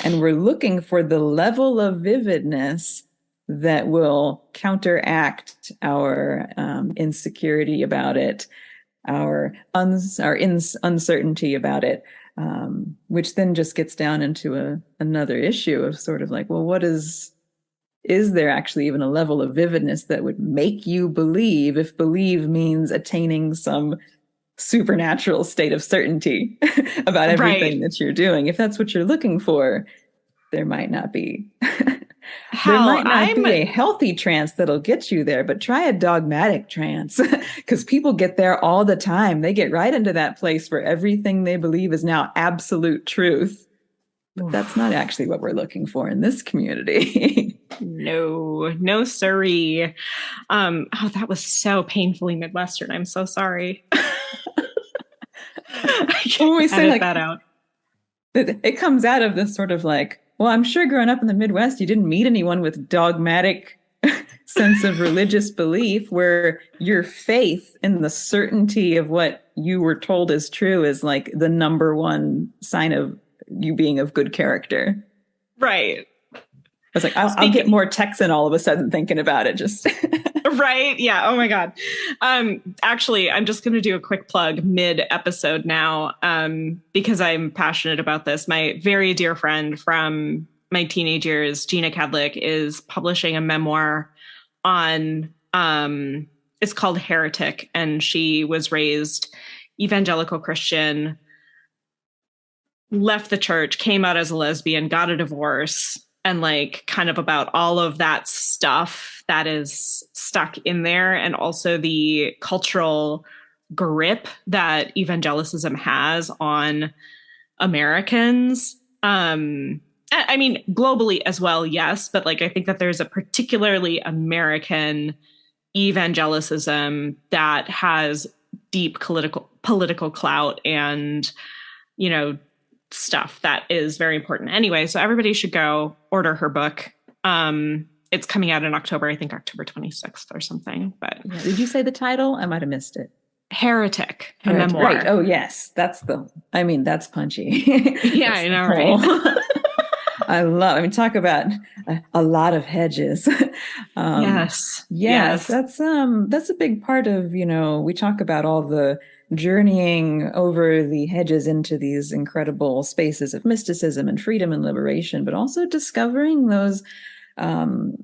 And we're looking for the level of vividness that will counteract our insecurity about it, our uncertainty about it, which then just gets down into another issue of sort of like, well, is there actually even a level of vividness that would make you believe, if believe means attaining some supernatural state of certainty about everything that you're doing? If that's what you're looking for, there might not be. There might not be a healthy trance that'll get you there, but try a dogmatic trance, because people get there all the time. They get right into that place where everything they believe is now absolute truth. But that's not actually what we're looking for in this community. No, sirree. That was so painfully Midwestern. I'm so sorry. When we say like that out, it comes out of this sort of like, well, I'm sure growing up in the Midwest, you didn't meet anyone with dogmatic sense of religious belief, where your faith in the certainty of what you were told is true is like the number one sign of you being of good character. Right. I was like, I'll get more Texan all of a sudden thinking about it. Just right. Yeah. Oh my God. Actually, I'm just going to do a quick plug mid episode now, because I'm passionate about this. My very dear friend from my teenage years, Gina Kedlick, is publishing a memoir on, it's called Heretic. And she was raised evangelical Christian, left the church, came out as a lesbian, got a divorce, and like kind of about all of that stuff that is stuck in there, and also the cultural grip that evangelicism has on Americans. I mean, globally as well, yes, but like I think that there's a particularly American evangelicism that has deep political clout and, you know, stuff that is very important. Anyway, so everybody should go order her book. It's coming out in October, I think October 26th or something. But yeah. Did you say the title? I might have missed it. Heretic, a memoir. Right. Oh, yes. That's punchy. Yeah, I know, right? I mean, talk about a lot of hedges. Yes. That's a big part of, we talk about all the journeying over the hedges into these incredible spaces of mysticism and freedom and liberation, but also discovering those. I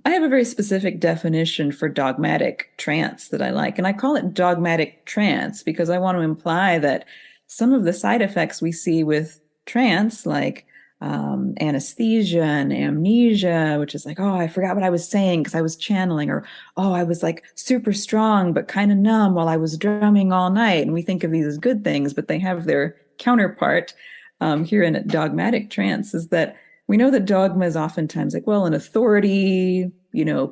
have a very specific definition for dogmatic trance that I like, and I call it dogmatic trance because I want to imply that some of the side effects we see with trance, like anesthesia and amnesia, which is like, oh, I forgot what I was saying because I was channeling, or oh, I was like super strong but kind of numb while I was drumming all night. And we think of these as good things, but they have their counterpart here in a dogmatic trance, is that we know that dogma is oftentimes like, well, an authority,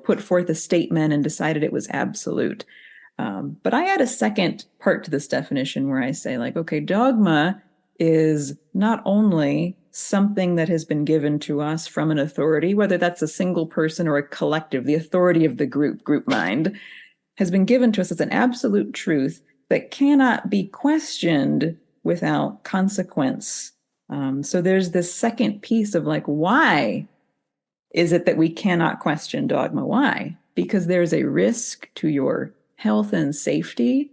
put forth a statement and decided it was absolute. But I add a second part to this definition where I say, like, okay, dogma is not only something that has been given to us from an authority, whether that's a single person or a collective, the authority of the group mind, has been given to us as an absolute truth that cannot be questioned without consequence. So there's this second piece of like, why is it that we cannot question dogma? Why? Because there's a risk to your health and safety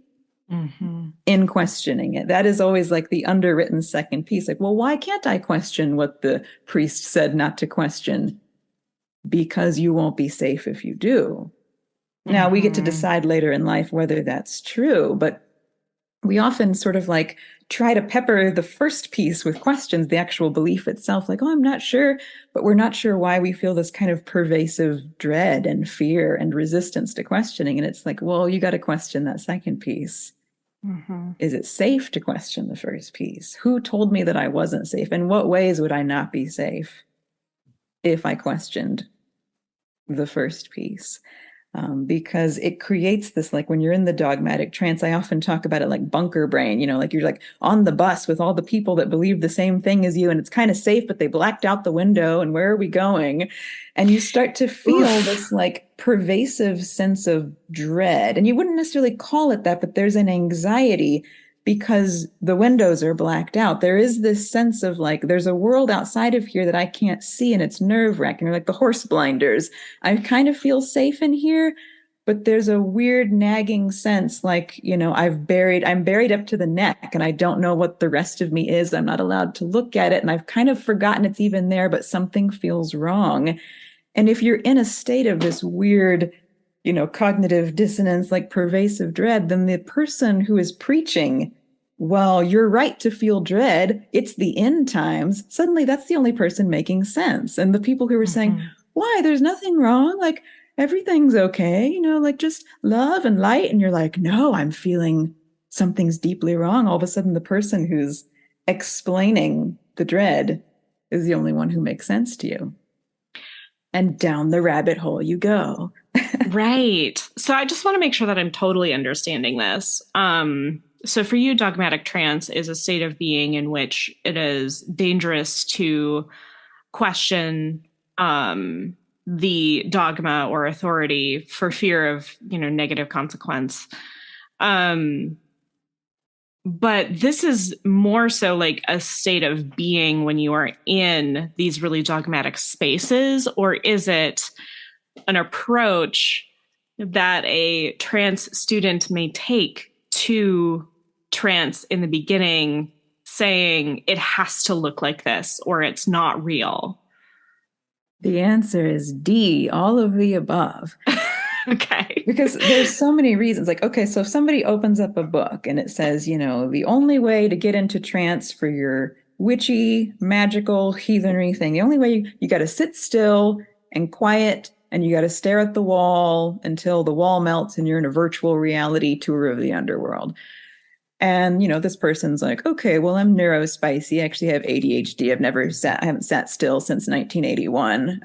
in questioning it. That is always like the underwritten second piece. Like, well, why can't I question what the priest said not to question? Because you won't be safe if you do. Now, we get to decide later in life whether that's true, but we often sort of like try to pepper the first piece with questions, the actual belief itself, like, oh, I'm not sure, but we're not sure why we feel this kind of pervasive dread and fear and resistance to questioning. And it's like, well, you got to question that second piece. Is it safe to question the first piece? Who told me that I wasn't safe? In what ways would I not be safe if I questioned the first piece? Because it creates this, like when you're in the dogmatic trance, I often talk about it like bunker brain, like you're like on the bus with all the people that believe the same thing as you, and it's kind of safe, but they blacked out the window, and where are we going? And you start to feel this like pervasive sense of dread, and you wouldn't necessarily call it that, but there's an anxiety because the windows are blacked out. There is this sense of like, there's a world outside of here that I can't see, and it's nerve-wracking, like the horse blinders. I kind of feel safe in here, but there's a weird nagging sense like, I'm buried up to the neck, and I don't know what the rest of me is. I'm not allowed to look at it, and I've kind of forgotten it's even there, but something feels wrong. And if you're in a state of this weird, cognitive dissonance, like pervasive dread, then the person who is preaching, well, you're right to feel dread, it's the end times, suddenly that's the only person making sense. And the people who were saying, why, there's nothing wrong, like everything's okay, like just love and light. And you're like, no, I'm feeling something's deeply wrong. All of a sudden, the person who's explaining the dread is the only one who makes sense to you. And down the rabbit hole you go. Right. So I just want to make sure that I'm totally understanding this. So for you, dogmatic trance is a state of being in which it is dangerous to question the dogma or authority for fear of, negative consequence. But this is more so like a state of being when you are in these really dogmatic spaces, or is it an approach that a trance student may take to trance in the beginning, saying it has to look like this or it's not real? The answer is D, all of the above. Okay. Because there's so many reasons. Like, okay, so if somebody opens up a book and it says, the only way to get into trance for your witchy, magical, heathenry thing. The only way you got to sit still and quiet, and you got to stare at the wall until the wall melts and you're in a virtual reality tour of the underworld. And, this person's like, okay, well, I'm neurospicy. I actually have ADHD. I haven't sat still since 1981,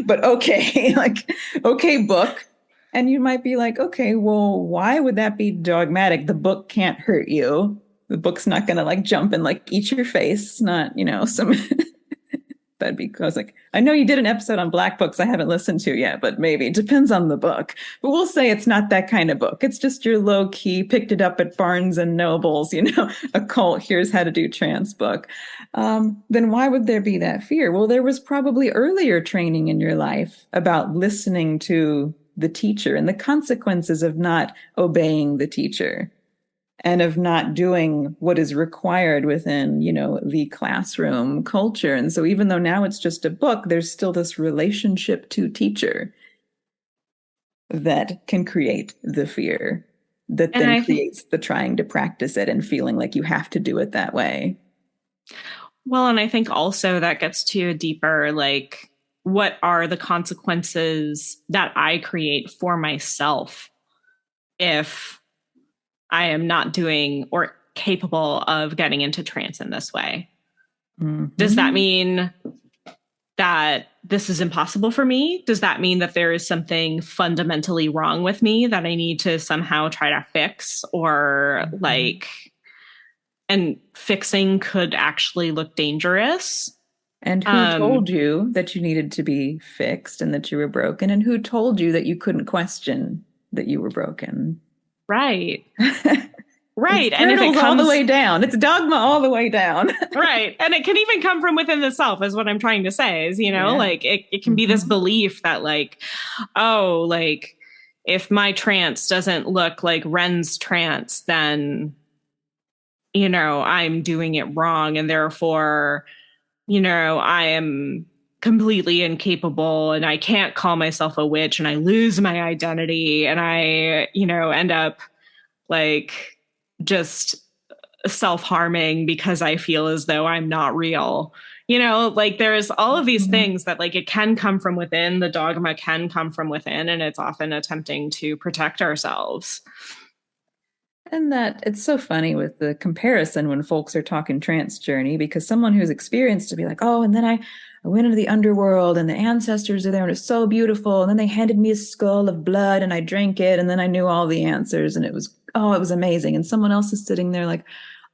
but okay, okay, book. And you might be like, okay, well, why would that be dogmatic? The book can't hurt you. The book's not going to jump and eat your face. It's not, some that'd be close. I know you did an episode on black books I haven't listened to yet, but maybe it depends on the book. But we'll say it's not that kind of book. It's just your low key, picked it up at Barnes and Nobles, occult, here's how to do trance book. Then why would there be that fear? Well, there was probably earlier training in your life about listening to the teacher and the consequences of not obeying the teacher and of not doing what is required within, the classroom culture. And so even though now it's just a book, there's still this relationship to teacher that can create the fear that then creates the trying to practice it and feeling like you have to do it that way. Well, and I think also that gets to a deeper, what are the consequences that I create for myself if I am not doing or capable of getting into trance in this way? Mm-hmm. Does that mean that this is impossible for me? Does that mean that there is something fundamentally wrong with me that I need to somehow try to fix? Or and fixing could actually look dangerous. And who told you that you needed to be fixed and that you were broken? And who told you that you couldn't question that you were broken? Right. Right. And if it comes all the way down, it's dogma all the way down. Right. And it can even come from within the self, is what I'm trying to say, is, it can be this belief that if my trance doesn't look like Ren's trance, then, I'm doing it wrong. And therefore, I am completely incapable and I can't call myself a witch and I lose my identity and I, end up just self-harming because I feel as though I'm not real. There's all of these things that it can come from within. The dogma can come from within, and it's often attempting to protect ourselves. And that it's so funny with the comparison when folks are talking trance journey, because someone who's experienced to be like, oh, and then I went into the underworld and the ancestors are there and it's so beautiful. And then they handed me a skull of blood and I drank it. And then I knew all the answers and it was amazing. And someone else is sitting there like,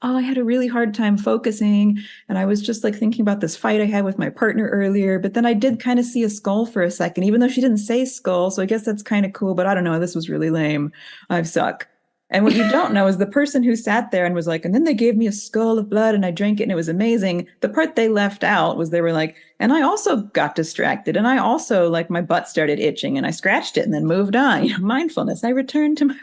oh, I had a really hard time focusing. And I was just thinking about this fight I had with my partner earlier. But then I did kind of see a skull for a second, even though she didn't say skull. So I guess that's kind of cool. But I don't know. This was really lame. I suck. And what you don't know is the person who sat there and was like, and then they gave me a skull of blood and I drank it and it was amazing. The part they left out was they were like, and I also got distracted. And I also my butt started itching and I scratched it and then moved on. Mindfulness. I returned to my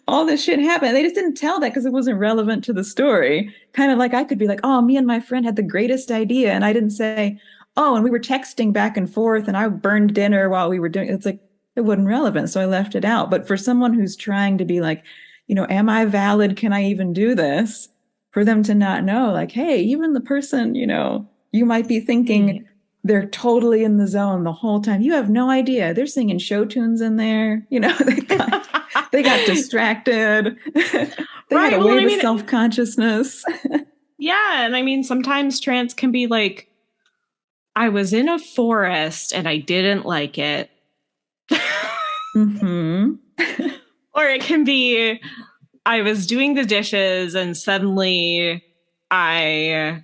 all this shit happened. They just didn't tell that because it wasn't relevant to the story. Kind of I could be like, oh, me and my friend had the greatest idea. And I didn't say, oh, and we were texting back and forth and I burned dinner while we were doing it. It's it wasn't relevant. So I left it out. But for someone who's trying to be am I valid? Can I even do this? For them to not know, hey, even the person, you might be thinking they're totally in the zone the whole time. You have no idea. They're singing show tunes in there. They got distracted. They had a wave of self-consciousness. Yeah. And sometimes trance can be I was in a forest and I didn't like it. Mm-hmm. Or it can be, I was doing the dishes and suddenly I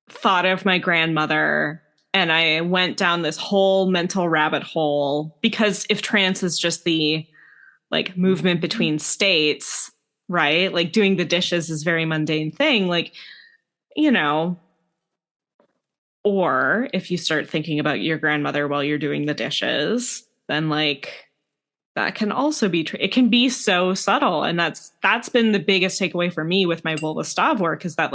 thought of my grandmother and I went down this whole mental rabbit hole, because if trance is just the movement between states, right? Doing the dishes is a very mundane thing, or if you start thinking about your grandmother while you're doing the dishes, then that can also be, it can be so subtle. And that's been the biggest takeaway for me with my Volva work, is that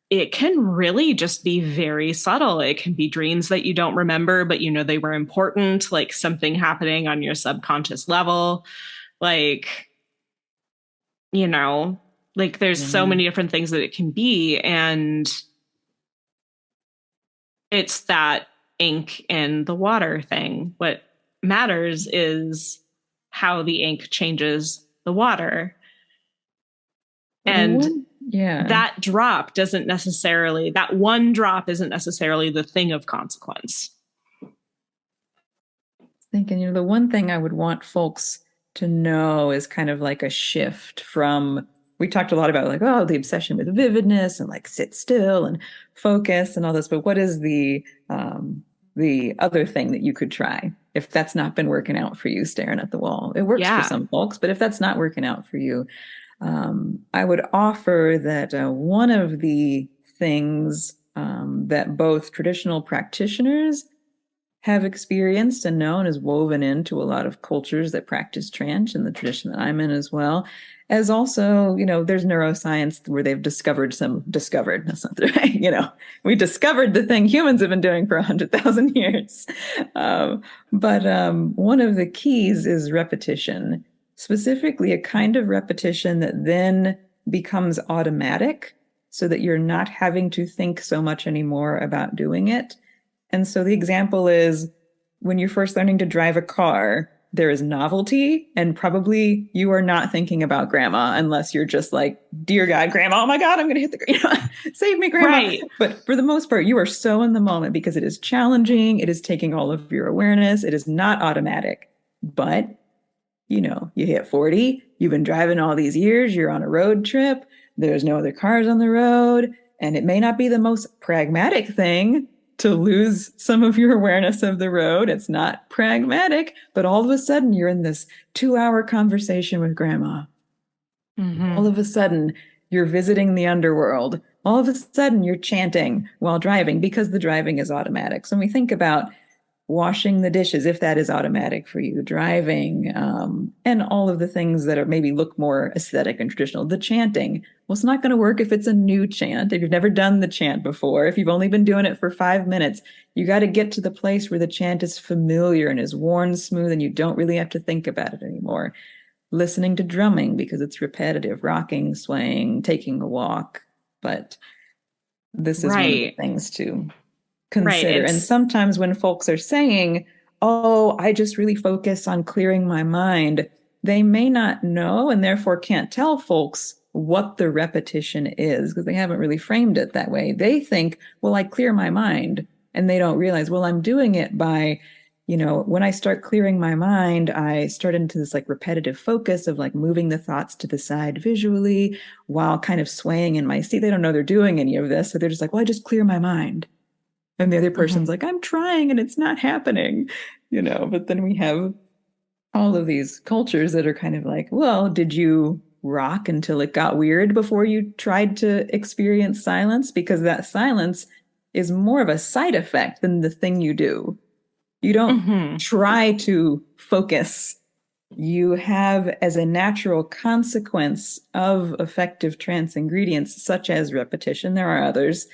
it can really just be very subtle. It can be dreams that you don't remember, but they were important, something happening on your subconscious level. Like there's so Yeah. many different things that it can be. And it's that ink in the water thing. What matters is how the ink changes the water. And Yeah. that one drop isn't necessarily the thing of consequence. Thinking, the one thing I would want folks to know is kind of like a shift from, we talked a lot about like, oh, the obsession with vividness and like sit still and focus and all this, but what is the other thing that you could try if that's not been working out for you, staring at the wall? It works for some folks, but if that's not working out for you, I would offer that one of the things that both traditional practitioners have experienced and known is woven into a lot of cultures that practice trance and the tradition that I'm in as well. As also, there's neuroscience where they've discovered, that's not the right, we discovered the thing humans have been doing for 100,000 years. But one of the keys is repetition, specifically a kind of repetition that then becomes automatic so that you're not having to think so much anymore about doing it. And so the example is when you're first learning to drive a car, there is novelty, and probably you are not thinking about grandma unless you're just like, dear God, grandma, oh my God, I'm going to hit save me, grandma. Right. But for the most part, you are so in the moment because it is challenging. It is taking all of your awareness. It is not automatic. But, you hit 40, you've been driving all these years, you're on a road trip, there's no other cars on the road, and it may not be the most pragmatic thing to lose some of your awareness of the road. It's not pragmatic, but all of a sudden you're in this 2-hour conversation with grandma. Mm-hmm. All of a sudden you're visiting the underworld. All of a sudden you're chanting while driving because the driving is automatic. So when we think about washing the dishes, if that is automatic for you, driving, and all of the things that are maybe look more aesthetic and traditional, the chanting. Well, it's not going to work if it's a new chant, if you've never done the chant before, if you've only been doing it for 5 minutes. You got to get to the place where the chant is familiar and is worn smooth and you don't really have to think about it anymore. Listening to drumming because it's repetitive, rocking, swaying, taking a walk. But this is one of the things to consider. And sometimes when folks are saying, oh, I just really focus on clearing my mind, they may not know and therefore can't tell folks what the repetition is because they haven't really framed it that way. They think, well, I clear my mind. And they don't realize, well, I'm doing it by, when I start clearing my mind, I start into this like repetitive focus of like moving the thoughts to the side visually while kind of swaying in my seat. They don't know they're doing any of this. So they're just like, well, I just clear my mind. And the other person's like, I'm trying and it's not happening, but then we have all of these cultures that are kind of like, well, did you rock until it got weird before you tried to experience silence? Because that silence is more of a side effect than the thing you do. You don't try to focus. You have as a natural consequence of effective trance ingredients, such as repetition, there are others,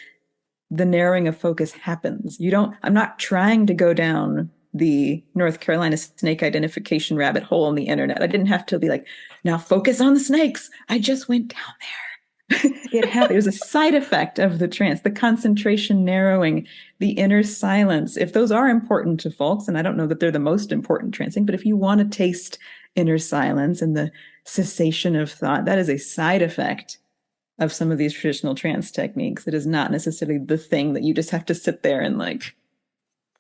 the narrowing of focus happens. I'm not trying to go down the North Carolina snake identification rabbit hole on the internet. I didn't have to be like, now focus on the snakes. I just went down there. It happened. It was a side effect of the trance, the concentration narrowing, the inner silence. If those are important to folks, and I don't know that they're the most important trancing, but if you want to taste inner silence and the cessation of thought, that is a side effect of some of these traditional trance techniques. It is not necessarily the thing that you just have to sit there and like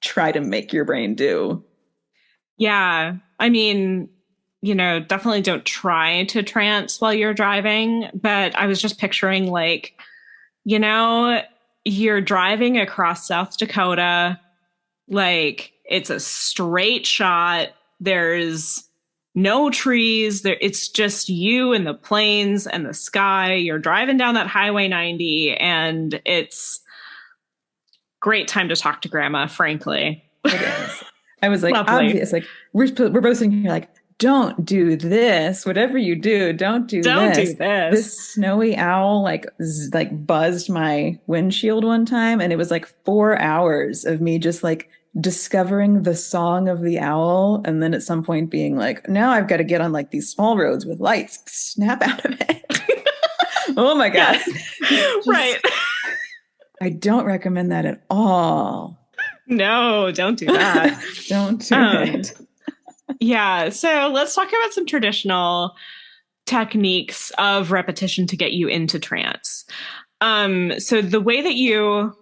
try to make your brain do. Yeah. I mean, definitely don't try to trance while you're driving. But I was just picturing like, you're driving across South Dakota, like it's a straight shot. There's no trees there. It's just you and the plains and the sky. You're driving down that Highway 90 and it's great time to talk to grandma, frankly. It is. I was like, obvious, like we're both sitting here like, don't do this. Whatever you do, don't do this. This snowy owl like buzzed my windshield one time. And it was like 4 hours of me just like discovering the song of the owl. And then at some point being like, now I've got to get on like these small roads with lights, snap out of it. Oh my God. Yes. Right. I don't recommend that at all. No, don't do that. Don't do it. Yeah. So let's talk about some traditional techniques of repetition to get you into trance. So the way that you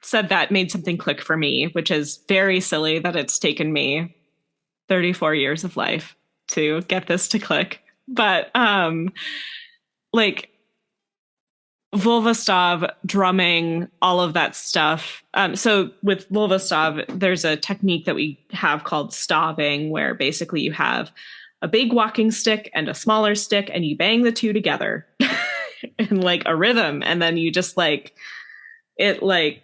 said that made something click for me, which is very silly that it's taken me 34 years of life to get this to click. But like Volvastav, drumming, all of that stuff. So with Volvastav, there's a technique that we have called staving, where basically you have a big walking stick and a smaller stick, and you bang the two together in like a rhythm. And then you just like, it like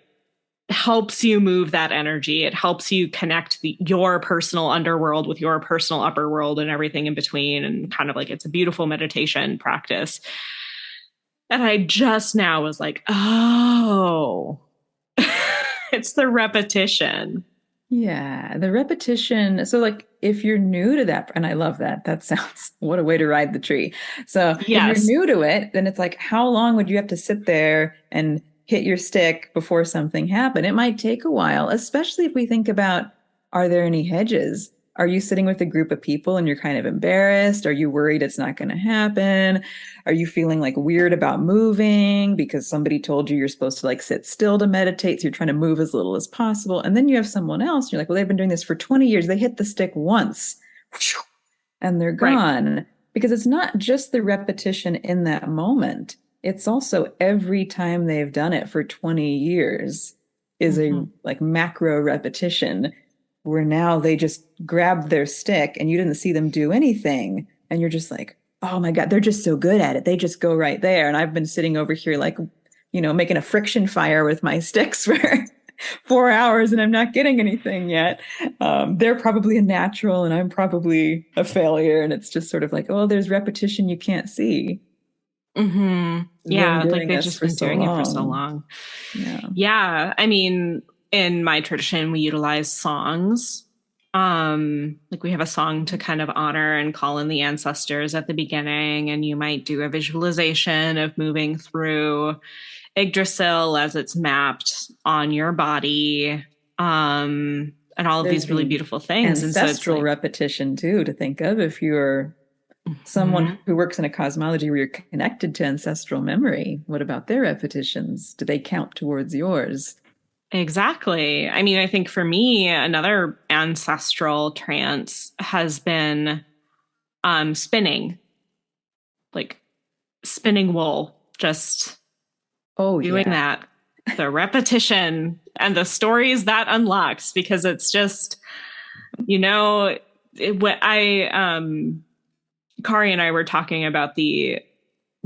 helps you move that energy. It helps you connect your personal underworld with your personal upper world and everything in between. And kind of like, it's a beautiful meditation practice. And I just now was like, oh, it's the repetition. Yeah, the repetition. So, like, if you're new to that, and I love that, that sounds, what a way to ride the tree. So, if you're new to it, then it's like, how long would you have to sit there and hit your stick before something happened? It might take a while, especially if we think about, are there any hedges? Are you sitting with a group of people and you're kind of embarrassed? Are you worried it's not going to happen? Are you feeling like weird about moving because somebody told you you're supposed to like sit still to meditate? So you're trying to move as little as possible. And then you have someone else. You're like, well, they've been doing this for 20 years. They hit the stick once and they're gone. Right. Because it's not just the repetition in that moment. It's also every time they've done it for 20 years is a like macro repetition where now they just grabbed their stick and you didn't see them do anything. And you're just like, oh my God, they're just so good at it. They just go right there. And I've been sitting over here like, you know, making a friction fire with my sticks for 4 hours and I'm not getting anything yet. They're probably a natural and I'm probably a failure. And it's just sort of like, oh, there's repetition you can't see. Yeah, like they've just been doing it for so long. Yeah. I mean, in my tradition, we utilize songs. Like we have a song to kind of honor and call in the ancestors at the beginning, and you might do a visualization of moving through Yggdrasil as it's mapped on your body, and all of these really beautiful things. Ancestral repetition too, to think of if you're someone who works in a cosmology where you're connected to ancestral memory. What about their repetitions? Do they count towards yours? Exactly. I mean, I think for me, another ancestral trance has been spinning, like spinning wool, just doing that, the repetition and the stories that unlocks, because it's just, you know, Kari and I were talking about the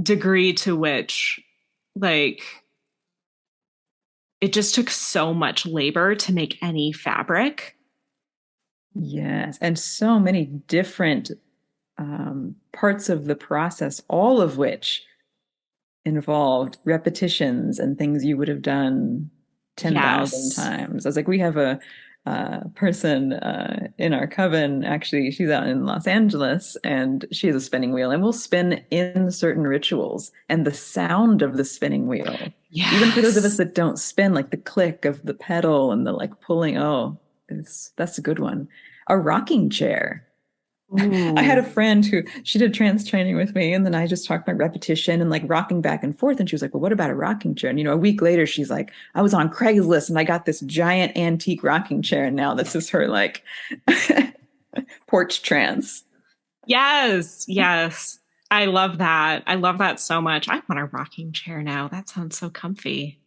degree to which, like, it just took so much labor to make any fabric. Yes. And so many different parts of the process, all of which involved repetitions and things you would have done 10,000 times. I was like, we have a person in our coven, actually, she's out in Los Angeles and she has a spinning wheel and we'll spin in certain rituals, and the sound of the spinning wheel, even for those of us that don't spin, like the click of the pedal and the like pulling, that's a good one. A rocking chair. I had a friend who, she did trance training with me, and then I just talked about repetition and like rocking back and forth. And she was like, well, what about a rocking chair? And, you know, a week later, she's like, I was on Craigslist and I got this giant antique rocking chair. And now this is her like porch trance. Yes. Yes. I love that. I love that so much. I want a rocking chair now. That sounds so comfy.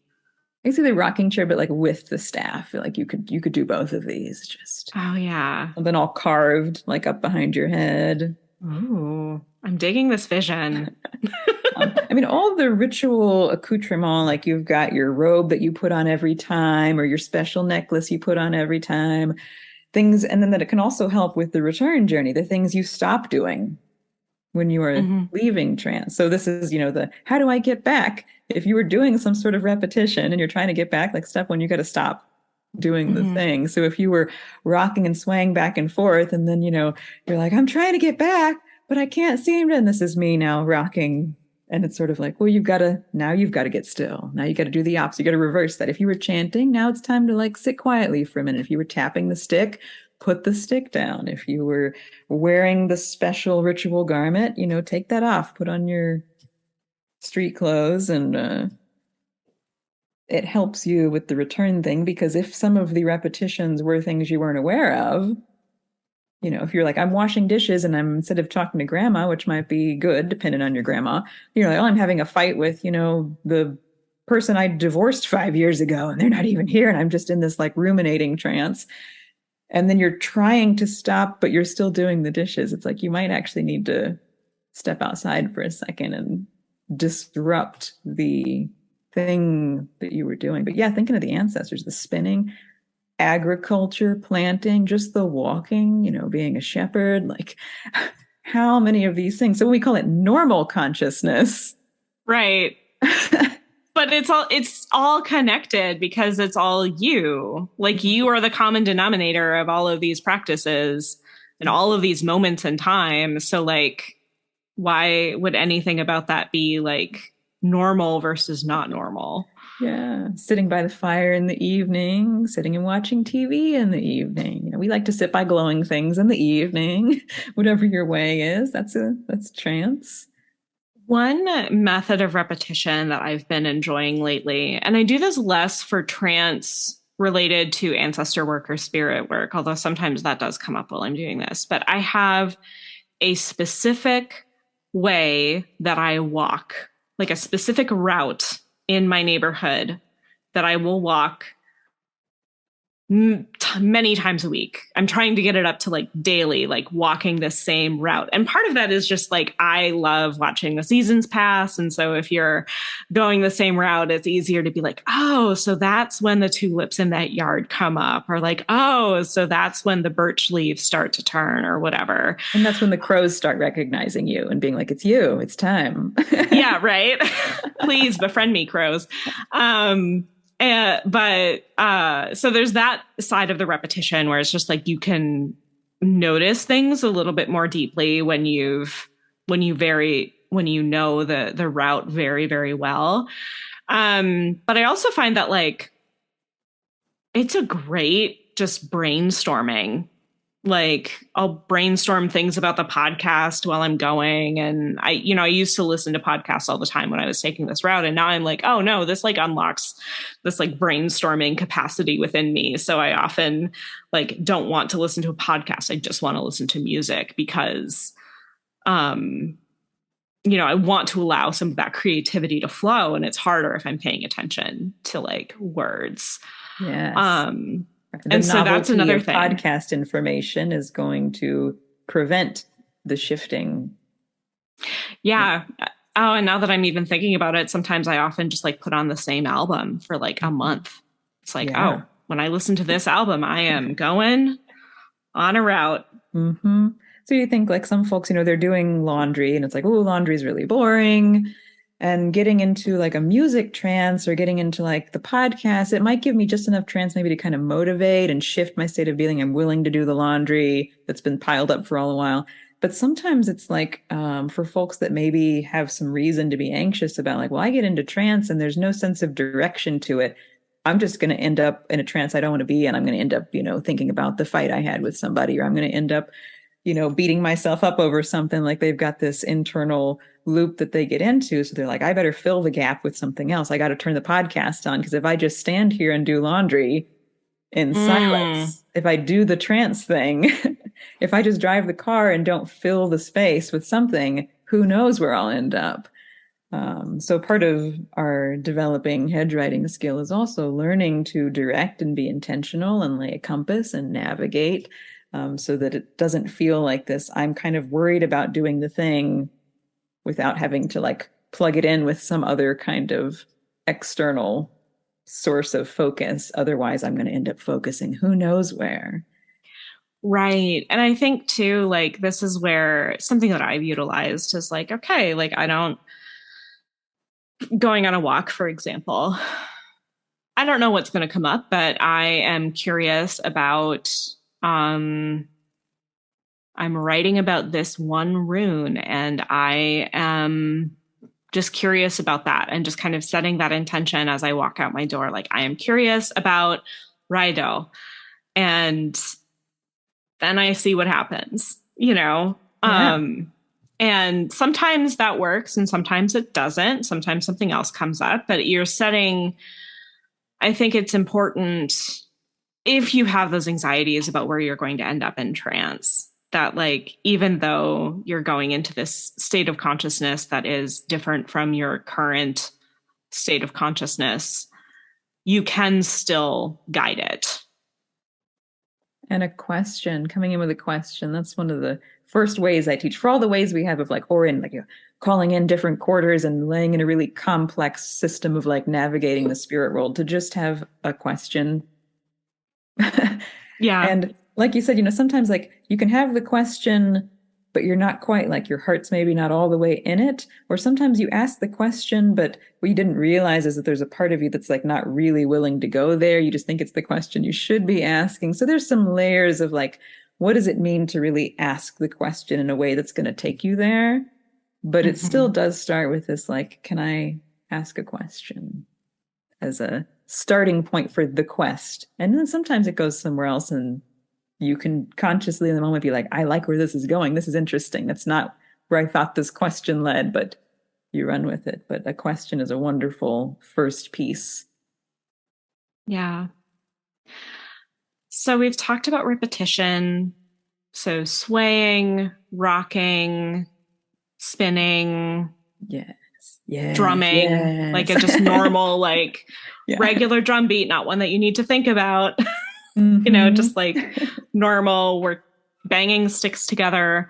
I see the rocking chair, but like with the staff, like you could do both of these. Just something all carved, like up behind your head. Ooh, I'm digging this vision. I mean, all the ritual accoutrement, like you've got your robe that you put on every time, or your special necklace you put on every time, things, and then that it can also help with the return journey, the things you stop doing when you are leaving trance. So this is, you know, the how do I get back? If you were doing some sort of repetition and you're trying to get back, like step one, you got to stop doing the thing. So if you were rocking and swaying back and forth, and then, you know, you're like, I'm trying to get back, but I can't seem to, and this is me now rocking And it's sort of like, well, now you've got to get still. Now you got to do the opposite. You got to reverse that. If you were chanting, now it's time to like sit quietly for a minute. If you were tapping the stick, put the stick down. If you were wearing the special ritual garment, take that off, put on your street clothes, and it helps you with the return thing, because if some of the repetitions were things you weren't aware of, if you're like, I'm washing dishes and I'm instead of talking to grandma, which might be good depending on your grandma, you're like, oh, I'm having a fight with, the person I divorced 5 years ago and they're not even here. And I'm just in this like ruminating trance. And then you're trying to stop, but you're still doing the dishes. It's like you might actually need to step outside for a second and disrupt the thing that you were doing. But yeah, thinking of the ancestors, the spinning, agriculture, planting, just the walking, being a shepherd, like how many of these things? So we call it normal consciousness. Right. But it's all connected because it's all you. Like you are the common denominator of all of these practices and all of these moments in time. So like, why would anything about that be like normal versus not normal? Yeah, sitting by the fire in the evening, sitting and watching TV in the evening. We like to sit by glowing things in the evening, whatever your way is. That's trance. One method of repetition that I've been enjoying lately, and I do this less for trance related to ancestor work or spirit work, although sometimes that does come up while I'm doing this, but I have a specific way that I walk, like a specific route in my neighborhood that I will walk many times a week. I'm trying to get it up to like daily, like walking the same route. And part of that is just like, I love watching the seasons pass. And so if you're going the same route, it's easier to be like, oh, so that's when the tulips in that yard come up, or like, oh, so that's when the birch leaves start to turn or whatever. And that's when the crows start recognizing you and being like, it's you, it's time. Yeah, right. Please befriend me, crows. So there's that side of the repetition where it's just like you can notice things a little bit more deeply when you know the route very, very well. But I also find that like it's a great just brainstorming. Like I'll brainstorm things about the podcast while I'm going. And I used to listen to podcasts all the time when I was taking this route. And now I'm like, oh no, this like unlocks this like brainstorming capacity within me. So I often like don't want to listen to a podcast. I just want to listen to music because, I want to allow some of that creativity to flow. And it's harder if I'm paying attention to like words. Yes. And so that's another thing. Podcast information is going to prevent the shifting. Yeah. Oh, and now that I'm even thinking about it, sometimes I often just like put on the same album for like a month. It's like, oh, when I listen to this album, I am going on a route. Mm-hmm. So you think like some folks, they're doing laundry and it's like, oh, laundry is really boring. And getting into like a music trance or getting into like the podcast, it might give me just enough trance maybe to kind of motivate and shift my state of being. I'm willing to do the laundry that's been piled up for all a while. But sometimes it's like for folks that maybe have some reason to be anxious about like, well, I get into trance and there's no sense of direction to it. I'm just going to end up in a trance I don't want to be in. I'm going to end up, thinking about the fight I had with somebody, or I'm going to end up, beating myself up over something. Like they've got this internal loop that they get into. So they're like, I better fill the gap with something else. I got to turn the podcast on, because if I just stand here and do laundry in silence, if I do the trance thing, if I just drive the car and don't fill the space with something, who knows where I'll end up. So part of our developing hedge riding skill is also learning to direct and be intentional and lay a compass and navigate, so that it doesn't feel like this, I'm kind of worried about doing the thing without having to like plug it in with some other kind of external source of focus. Otherwise, I'm going to end up focusing who knows where. Right. And I think too, like, this is where something that I've utilized is like, okay, like going on a walk, for example, I don't know what's going to come up, but I am curious about, I'm writing about this one rune and I just curious about that and just kind of setting that intention as I walk out my door. Like, I am curious about Raido. And then I see what happens, you know? Yeah. And sometimes that works and sometimes it doesn't. Sometimes something else comes up, but you're setting, I think it's important if you have those anxieties about where you're going to end up in trance, that like, even though you're going into this state of consciousness that is different from your current state of consciousness, you can still guide it. And a question, coming in with a question. That's one of the first ways I teach, for all the ways we have of like, or in like calling in different quarters and laying in a really complex system of like navigating the spirit world, to just have a question. Yeah. And like you said, sometimes like you can have the question, but you're not quite, like your heart's maybe not all the way in it. Or sometimes you ask the question, but what you didn't realize is that there's a part of you that's like not really willing to go there. You just think it's the question you should be asking. So there's some layers of like, what does it mean to really ask the question in a way that's going to take you there? But it still does start with this, like, can I ask a question as a starting point for the quest? And then sometimes it goes somewhere else, and you can consciously in the moment be like, I like where this is going. This is interesting. That's not where I thought this question led, but you run with it. But a question is a wonderful first piece. Yeah. So we've talked about repetition. So swaying, rocking, spinning, Yes. Yes. drumming, like a Yes. just normal, like Yeah. regular drum beat, not one that you need to think about. Mm-hmm. Just like normal, we're banging sticks together.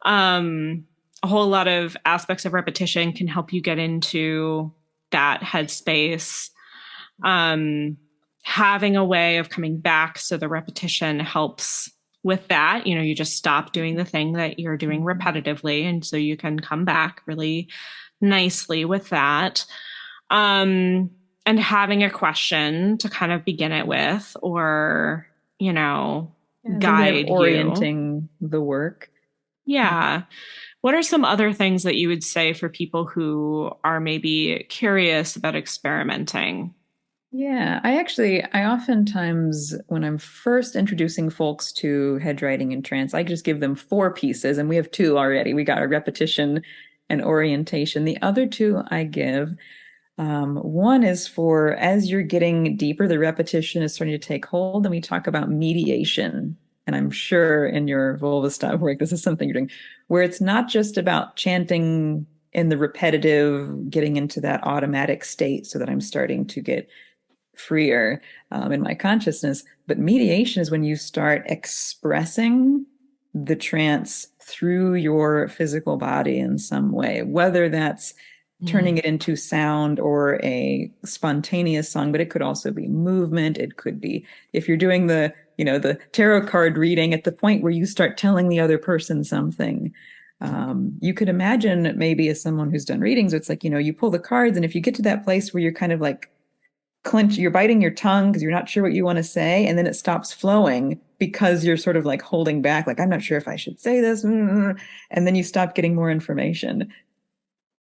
A whole lot of aspects of repetition can help you get into that headspace. Having a way of coming back so the repetition helps with that. You just stop doing the thing that you're doing repetitively, and so you can come back really nicely with that. And having a question to kind of begin it with, or As a way of guide orienting the work. Yeah. What are some other things that you would say for people who are maybe curious about experimenting? Yeah, I oftentimes, when I'm first introducing folks to hedge riding and trance, I just give them 4 pieces, and we have 2 already. We got a repetition and orientation. The other 2 I give, one is for as you're getting deeper, the repetition is starting to take hold, and we talk about mediation. And I'm sure in your Volvastop work, this is something you're doing, where it's not just about chanting in the repetitive, getting into that automatic state so that I'm starting to get freer in my consciousness. But mediation is when you start expressing the trance through your physical body in some way, whether that's turning it into sound or a spontaneous song, but it could also be movement. It could be, if you're doing the tarot card reading, at the point where you start telling the other person something. You could imagine, maybe as someone who's done readings, it's like, you pull the cards, and if you get to that place where you're kind of like you're biting your tongue because you're not sure what you want to say, and then it stops flowing because you're sort of like holding back, like, I'm not sure if I should say this, and then you stop getting more information.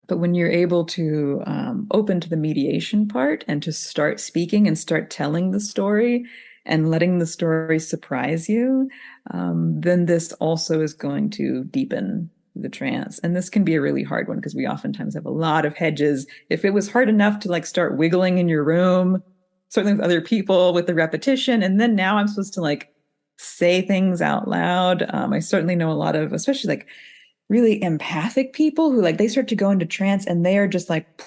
But when you're able to open to the mediation part and to start speaking and start telling the story and letting the story surprise you, then this also is going to deepen the trance. And this can be a really hard one because we oftentimes have a lot of hedges. If it was hard enough to like start wiggling in your room, certainly with other people, with the repetition, and then now I'm supposed to like say things out loud. I certainly know a lot of, especially like really empathic people who like they start to go into trance and they are just like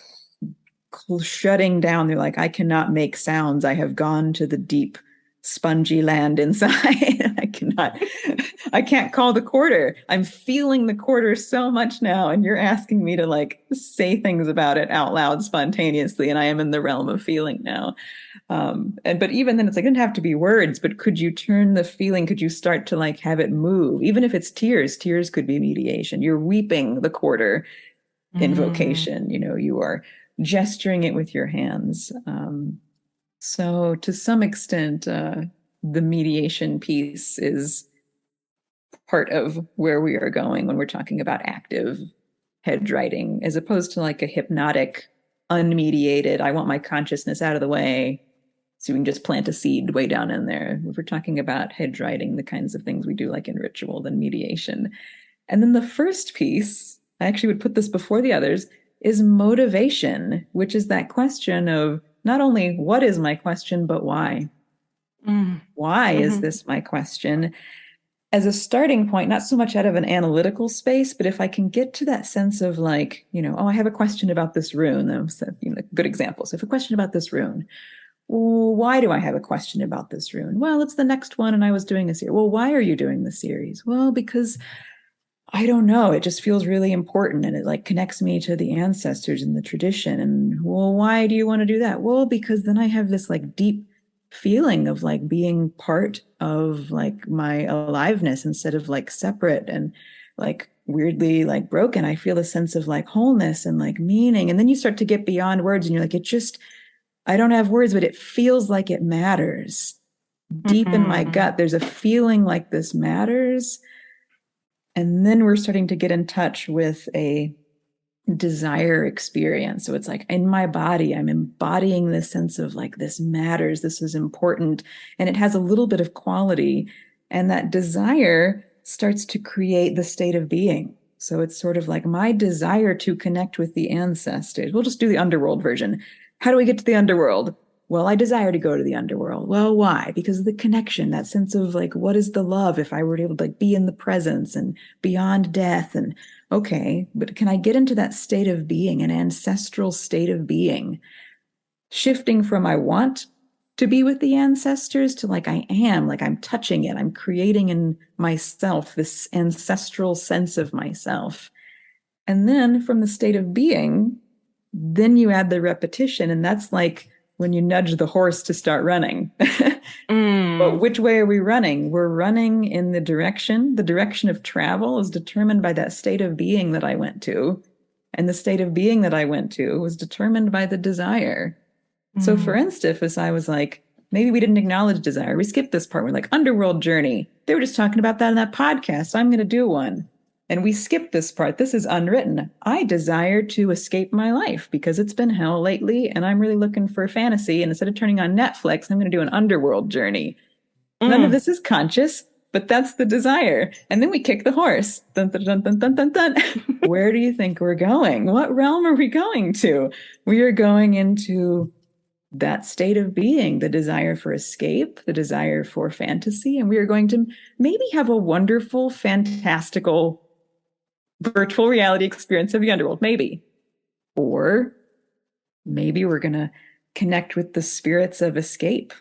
shutting down. They're like, I cannot make sounds. I have gone to the deep spongy land inside. I can't call the quarter. I'm feeling the quarter so much now, and you're asking me to like say things about it out loud spontaneously, and I am in the realm of feeling now. But even then, it's like, it didn't have to be words, but could you turn the feeling? Could you start to like have it move? Even if it's tears, tears could be mediation. You're weeping the quarter invocation. You are gesturing it with your hands. So to some extent, the mediation piece is part of where we are going when we're talking about active hedge writing, as opposed to like a hypnotic, unmediated, I want my consciousness out of the way so we can just plant a seed way down in there. If we're talking about hedge writing, the kinds of things we do like in ritual, then mediation. And then the first piece, I actually would put this before the others, is motivation, which is that question of not only what is my question, but why? Why is this my question? As a starting point, not so much out of an analytical space, but if I can get to that sense of like, oh, I have a question about this rune. That was good example. So if a question about this rune, well, why do I have a question about this rune? Well, it's the next one, and I was doing a series. Well, why are you doing the series? Well, because I don't know. It just feels really important, and it like connects me to the ancestors and the tradition. And well, why do you want to do that? Well, because then I have this like deep feeling of like being part of like my aliveness instead of like separate and like weirdly like broken. I feel a sense of like wholeness and like meaning. And then you start to get beyond words and you're like, I don't have words, but it feels like it matters. Deep in my gut, there's a feeling like this matters. And then we're starting to get in touch with a desire experience. So it's like in my body, I'm embodying this sense of like, this matters, this is important. And it has a little bit of quality. And that desire starts to create the state of being. So it's sort of like my desire to connect with the ancestors. We'll just do the underworld version. How do we get to the underworld? Well, I desire to go to the underworld. Well, why? Because of the connection, that sense of like, what is the love if I were able to like be in the presence and beyond death? And okay, but can I get into that state of being, an ancestral state of being, shifting from I want to be with the ancestors to like I am, like I'm touching it, I'm creating in myself this ancestral sense of myself. And then from the state of being, then you add the repetition, and that's like when you nudge the horse to start running. But which way are we running? We're running in the direction. The direction of travel is determined by that state of being that I went to. And the state of being that I went to was determined by the desire. So for instance, I was like, maybe we didn't acknowledge desire. We skipped this part. We're like, underworld journey. They were just talking about that in that podcast. I'm going to do one. And we skipped this part. This is unwritten. I desire to escape my life because it's been hell lately and I'm really looking for fantasy. And instead of turning on Netflix, I'm going to do an underworld journey. None of this is conscious, but that's the desire. And then we kick the horse. Dun, dun, dun, dun, dun, dun, dun. Where do you think we're going? What realm are we going to? We are going into that state of being, the desire for escape, the desire for fantasy. And we are going to maybe have a wonderful, fantastical virtual reality experience of the underworld, maybe. Or maybe we're going to connect with the spirits of escape.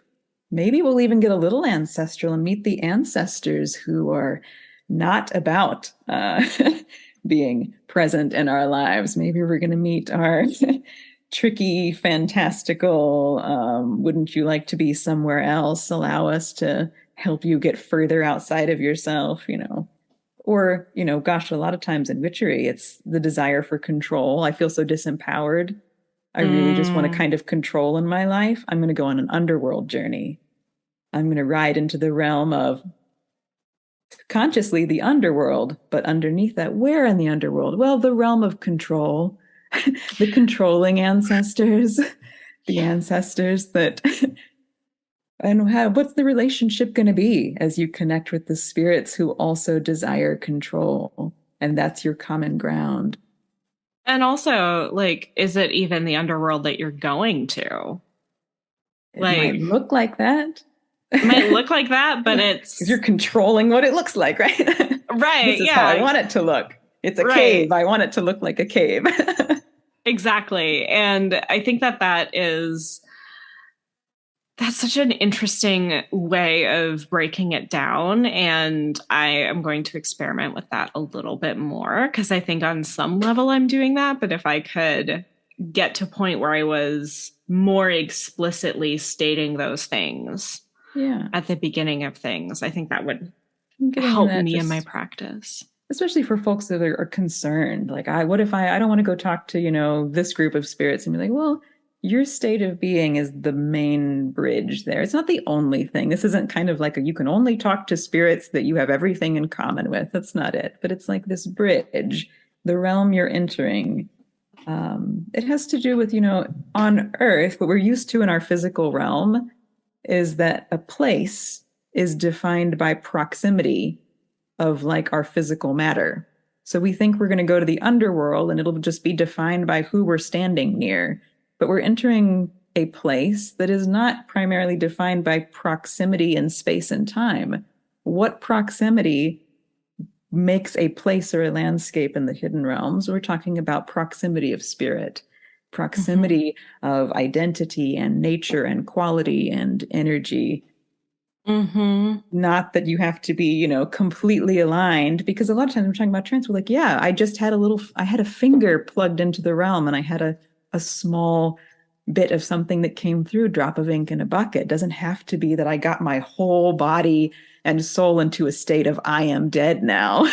Maybe we'll even get a little ancestral and meet the ancestors who are not about being present in our lives. Maybe we're going to meet our tricky, fantastical, wouldn't you like to be somewhere else? Allow us to help you get further outside of yourself, Or, gosh, a lot of times in witchery, it's the desire for control. I feel so disempowered. I really just want to kind of control in my life. I'm going to go on an underworld journey. I'm going to ride into the realm of consciously the underworld, but underneath that, where in the underworld? Well, the realm of control, the controlling ancestors, the ancestors that... And what's the relationship going to be as you connect with the spirits who also desire control? And that's your common ground. And also, like, is it even the underworld that you're going to? It might look like that. It might look like that, but it's... Because you're controlling what it looks like, right? Right, This is how I want it to look. It's a cave. I want it to look like a cave. Exactly. And I think that's such an interesting way of breaking it down. And I am going to experiment with that a little bit more because I think on some level I'm doing that. But if I could get to a point where I was more explicitly stating those things at the beginning of things, I think that would help me in my practice. Especially for folks that are concerned. Like, what if I don't want to go talk to, this group of spirits and be like, well, your state of being is the main bridge there. It's not the only thing. This isn't kind of like you can only talk to spirits that you have everything in common with. That's not it. But it's like this bridge. the realm you're entering. It has to do with, on Earth, what we're used to in our physical realm is that a place is defined by proximity of like our physical matter. So we think we're going to go to the underworld and it'll just be defined by who we're standing near. But we're entering a place that is not primarily defined by proximity in space and time. What proximity makes a place or a landscape in the hidden realms? We're talking about proximity of spirit, proximity of identity and nature and quality and energy. Not that you have to be, completely aligned, because a lot of times we're talking about trance, we're like, yeah, I had a finger plugged into the realm and I had a small bit of something that came through, drop of ink in a bucket. It doesn't have to be that I got my whole body and soul into a state of I am dead now.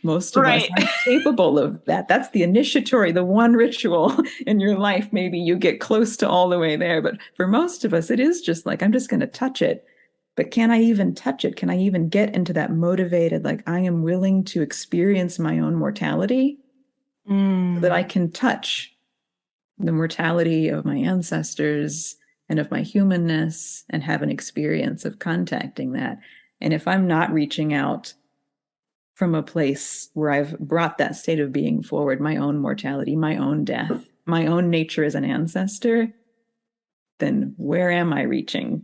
Most of us aren't capable of that. That's the initiatory, the one ritual in your life. Maybe you get close to all the way there. But for most of us, it is just like, I'm just going to touch it. But can I even touch it? Can I even get into that motivated, like I am willing to experience my own mortality so that I can touch the mortality of my ancestors and of my humanness and have an experience of contacting that? And if I'm not reaching out from a place where I've brought that state of being forward, my own mortality, my own death, my own nature as an ancestor, then where am I reaching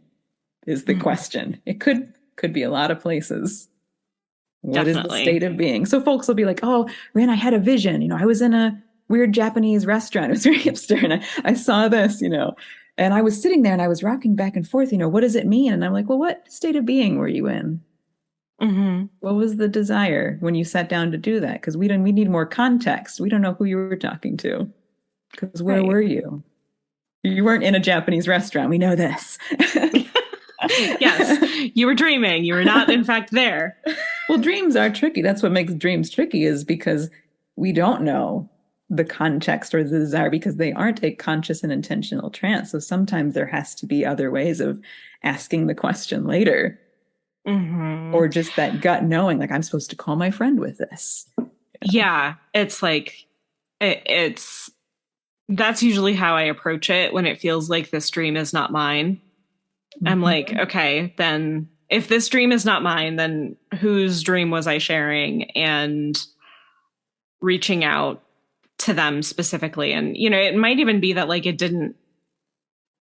is the question. It could be a lot of places. What is the state of being? So folks will be like, oh, Ren, I had a vision. I was in a weird Japanese restaurant. It was very hipster. And I saw this, and I was sitting there and I was rocking back and forth, what does it mean? And I'm like, well, what state of being were you in? What was the desire when you sat down to do that? Because we need more context. We don't know who you were talking to. Because where were you? You weren't in a Japanese restaurant. We know this. Yes, you were dreaming. You were not, in fact, there. Well, dreams are tricky. That's what makes dreams tricky, is because we don't know the context or the desire, because they aren't a conscious and intentional trance. So sometimes there has to be other ways of asking the question later. Or just that gut knowing, like, I'm supposed to call my friend with this. Yeah, it's like, that's usually how I approach it when it feels like this dream is not mine. I'm like, okay, then if this dream is not mine, then whose dream was I sharing? And reaching out to them specifically. And, it might even be that like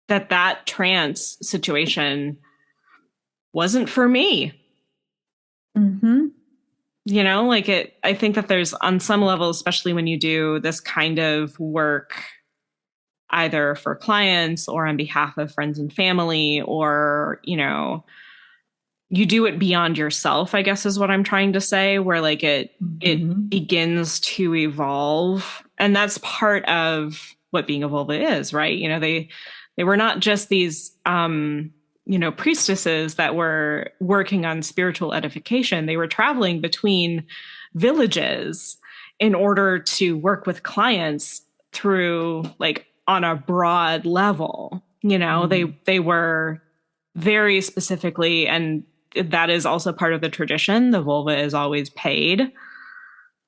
that trance situation wasn't for me. I think that there's, on some level, especially when you do this kind of work, either for clients or on behalf of friends and family, or, you do it beyond yourself, I guess is what I'm trying to say, where like it begins to evolve. And that's part of what being a vulva is, right? They were not just these, priestesses that were working on spiritual edification. They were traveling between villages in order to work with clients through, like, on a broad level. They were very specifically, and that is also part of the tradition. The vulva is always paid.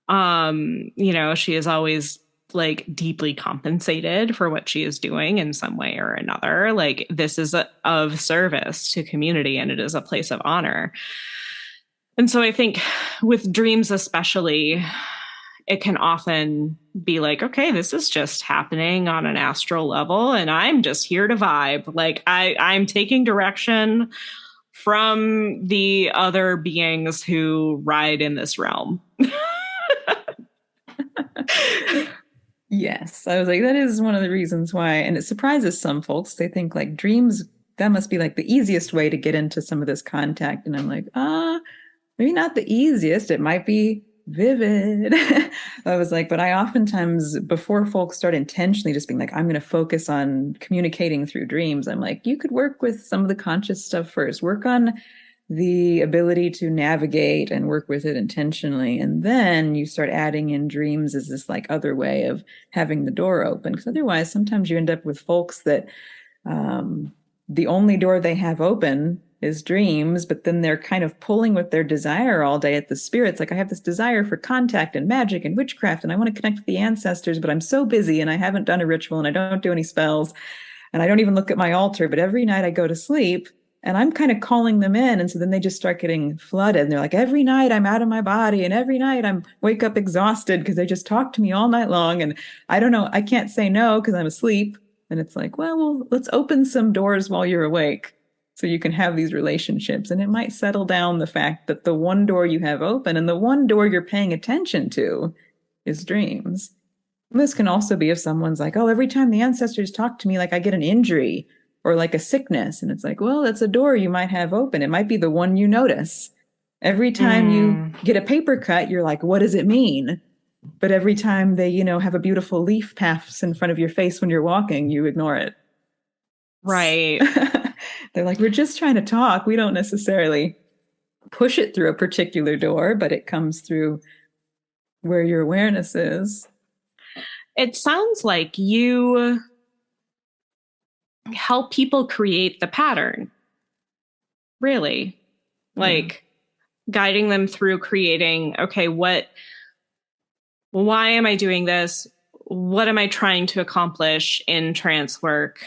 She is always like deeply compensated for what she is doing in some way or another. Like, this is of service to community, and it is a place of honor. And so I think with dreams especially, it can often be like, okay, this is just happening on an astral level, and I'm just here to vibe. Like, I'm taking direction from the other beings who ride in this realm. Yes. I was like, that is one of the reasons why, and it surprises some folks. They think like dreams, that must be like the easiest way to get into some of this contact. And I'm like, maybe not the easiest. It might be vivid. I was like, but I oftentimes, before folks start intentionally just being like, I'm going to focus on communicating through dreams, I'm like, you could work with some of the conscious stuff first. Work on the ability to navigate and work with it intentionally. And then you start adding in dreams as this like other way of having the door open. Because otherwise, sometimes you end up with folks that the only door they have open is dreams, but then they're kind of pulling with their desire all day at the spirits. Like, I have this desire for contact and magic and witchcraft, and I want to connect with the ancestors, but I'm so busy and I haven't done a ritual and I don't do any spells and I don't even look at my altar. But every night I go to sleep and I'm kind of calling them in. And so then they just start getting flooded. And they're like, every night I'm out of my body and every night I'm wake up exhausted because they just talk to me all night long. And I don't know, I can't say no because I'm asleep. And it's like, well, let's open some doors while you're awake so you can have these relationships. And it might settle down the fact that the one door you have open and the one door you're paying attention to is dreams. And this can also be if someone's like, oh, every time the ancestors talk to me, like I get an injury or like a sickness. And it's like, well, that's a door you might have open. It might be the one you notice. Every time you get a paper cut, you're like, what does it mean? But every time they, have a beautiful leaf pass in front of your face when you're walking, you ignore it. Right. They're like, we're just trying to talk. We don't necessarily push it through a particular door, but it comes through where your awareness is. It sounds like you help people create the pattern. Really. Like guiding them through creating, okay, why am I doing this? What am I trying to accomplish in trance work?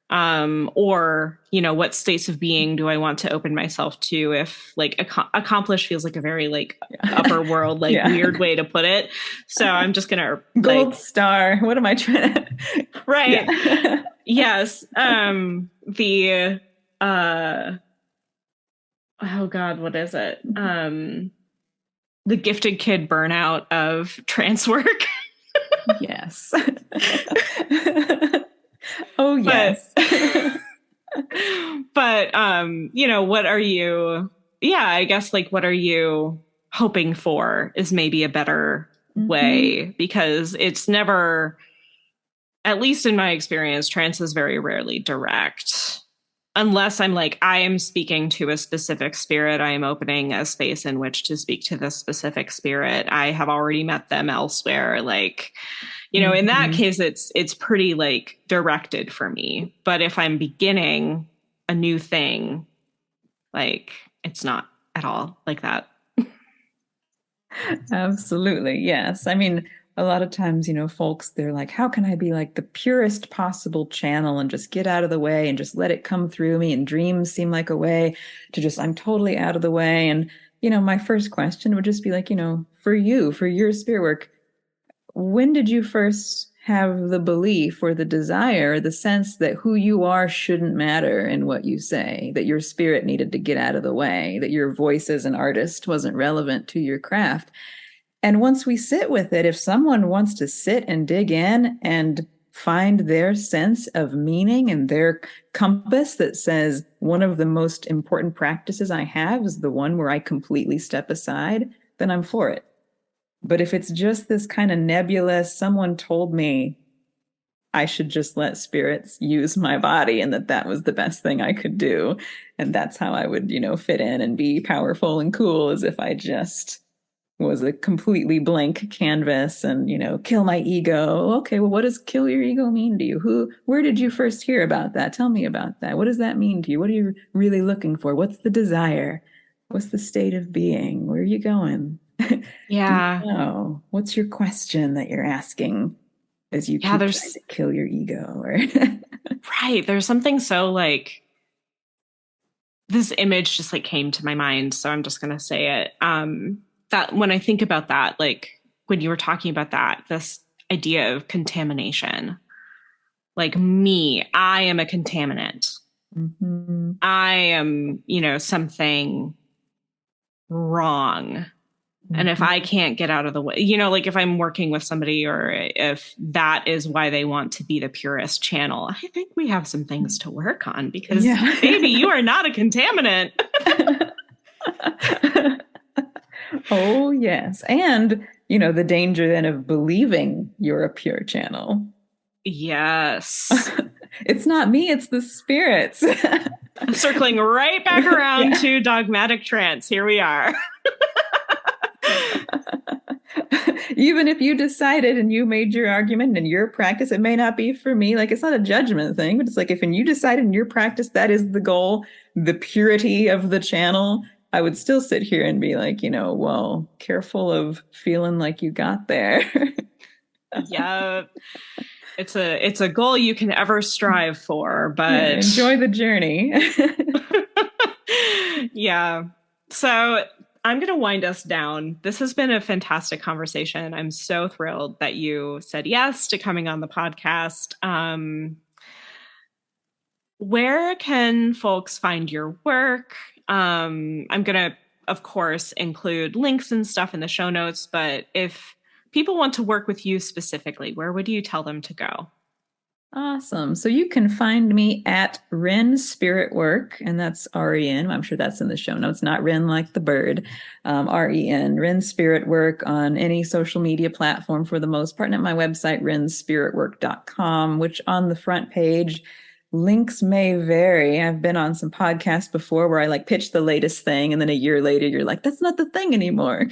Or, what states of being do I want to open myself to? If like accomplish feels like a very like upper world, like weird way to put it. So I'm just going to gold star. What am I trying to? Right. Yeah. Yes. Oh God, what is it? The gifted kid burnout of trance work. Yes. Oh, yes. But, what are you, I guess like, what are you hoping for is maybe a better way, because it's never, at least in my experience, trance is very rarely direct. Unless I'm like, I am speaking to a specific spirit, I am opening a space in which to speak to this specific spirit. I have already met them elsewhere. Like, in that case, it's pretty like directed for me. But if I'm beginning a new thing, like it's not at all like that. Absolutely. Yes. I mean, a lot of times, folks, they're like, how can I be like the purest possible channel and just get out of the way and just let it come through me? And dreams seem like a way to just, I'm totally out of the way. And, my first question would just be like, for your spirit work, when did you first have the belief or the desire, the sense that who you are shouldn't matter in what you say, that your spirit needed to get out of the way, that your voice as an artist wasn't relevant to your craft? And once we sit with it, if someone wants to sit and dig in and find their sense of meaning and their compass that says one of the most important practices I have is the one where I completely step aside, then I'm for it. But if it's just this kind of nebulous, someone told me I should just let spirits use my body and that was the best thing I could do, and that's how I would, fit in and be powerful and cool, as if I just was a completely blank canvas and, kill my ego. Okay, well, what does kill your ego mean to you? Where did you first hear about that? Tell me about that. What does that mean to you? What are you really looking for? What's the desire? What's the state of being? Where are you going? Yeah. What's your question that you're asking as you keep trying to kill your ego? Right. There's something so like, this image just like came to my mind, so I'm just going to say it. That when I think about that, like when you were talking about that, this idea of contamination, like I am a contaminant. I am, something wrong. And if I can't get out of the way, like if I'm working with somebody or if that is why they want to be the purest channel, I think we have some things to work on, because baby, you are not a contaminant. Oh, yes. And, the danger then of believing you're a pure channel. Yes. It's not me, it's the spirits. Circling right back around to dogmatic trance. Here we are. Even if you decided and you made your argument and your practice, it may not be for me. Like, it's not a judgment thing, but it's like if you decided in your practice that is the goal, the purity of the channel, I would still sit here and be like, well, careful of feeling like you got there. Yeah. It's a goal you can ever strive for, but enjoy the journey. Yeah. So I'm going to wind us down. This has been a fantastic conversation. I'm so thrilled that you said yes to coming on the podcast. Where can folks find your work? I'm going to, of course, include links and stuff in the show notes, but if people want to work with you specifically, where would you tell them to go? Awesome. So you can find me at Ren Spiritwork, and that's REN. I'm sure that's in the show notes, not Ren like the bird. REN, Ren Spiritwork on any social media platform for the most part. And at my website, renspiritwork.com, which on the front page, links may vary. I've been on some podcasts before where I pitch the latest thing, and then a year later, you're like, that's not the thing anymore.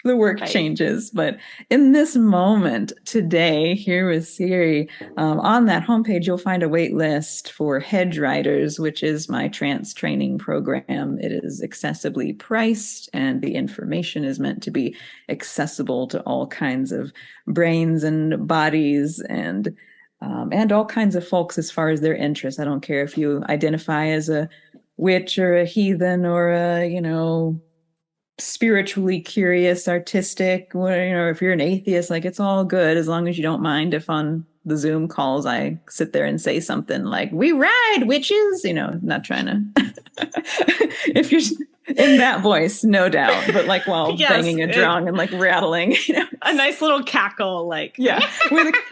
The work changes. But in this moment today, here with Siri, on that homepage, you'll find a wait list for Hedge Riders, which is my trance training program. It is accessibly priced, and the information is meant to be accessible to all kinds of brains and bodies and all kinds of folks as far as their interests. I don't care if you identify as a witch or a heathen or a, spiritually curious, artistic, if you're an atheist, it's all good as long as you don't mind if on the Zoom calls I sit there and say something like, we ride witches, not trying to if you're in that voice, no doubt, but while banging a drum and rattling, a nice little cackle, if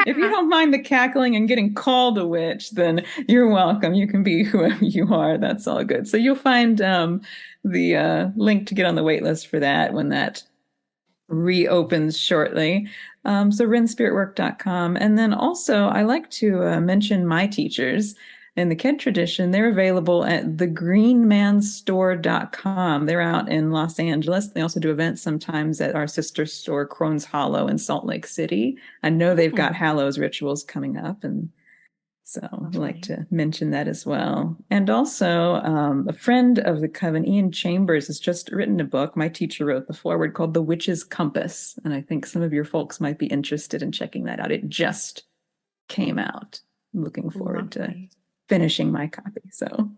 you don't mind the cackling and getting called a witch, then you're welcome. You can be whoever you are. That's all good. So you'll find the link to get on the wait list for that when that reopens shortly. So renspiritwork.com. And then also I like to mention my teachers in the Ced Tradition. They're available at thegreenmanstore.com. They're out in Los Angeles. They also do events sometimes at our sister store, Crohn's Hollow in Salt Lake City. I know they've got Hallows rituals coming up, and so I'd like to mention that as well. And also, a friend of the Coven, Ian Chambers, has just written a book. My teacher wrote the foreword called The Witch's Compass. And I think some of your folks might be interested in checking that out. It just came out. I'm looking forward to finishing my copy. So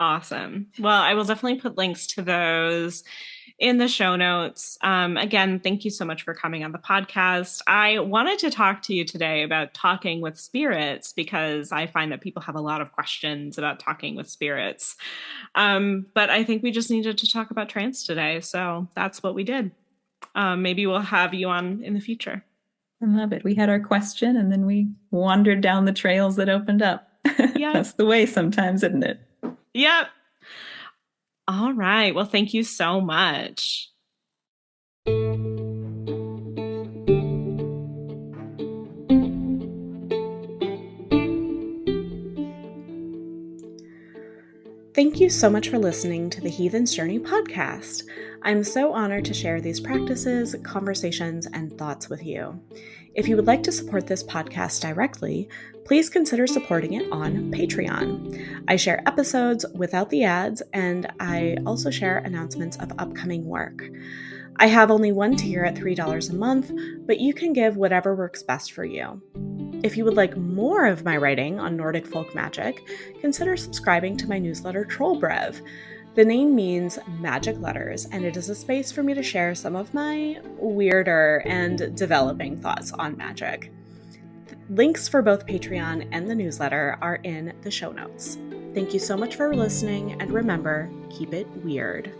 awesome. Well, I will definitely put links to those in the show notes. Again, thank you so much for coming on the podcast. I wanted to talk to you today about talking with spirits because I find that people have a lot of questions about talking with spirits. But I think we just needed to talk about trance today. So that's what we did. Maybe we'll have you on in the future. I love it. We had our question and then we wandered down the trails that opened up. Yeah. That's the way sometimes, isn't it? Yep. All right. Well, thank you so much. Thank you so much for listening to the Heathen's Journey podcast. I'm so honored to share these practices, conversations, and thoughts with you. If you would like to support this podcast directly, please consider supporting it on Patreon. I share episodes without the ads, and I also share announcements of upcoming work. I have only one tier at $3 a month, but you can give whatever works best for you. If you would like more of my writing on Nordic folk magic, consider subscribing to my newsletter Trollbrev. The name means magic letters, and it is a space for me to share some of my weirder and developing thoughts on magic. Links for both Patreon and the newsletter are in the show notes. Thank you so much for listening, and remember, keep it weird.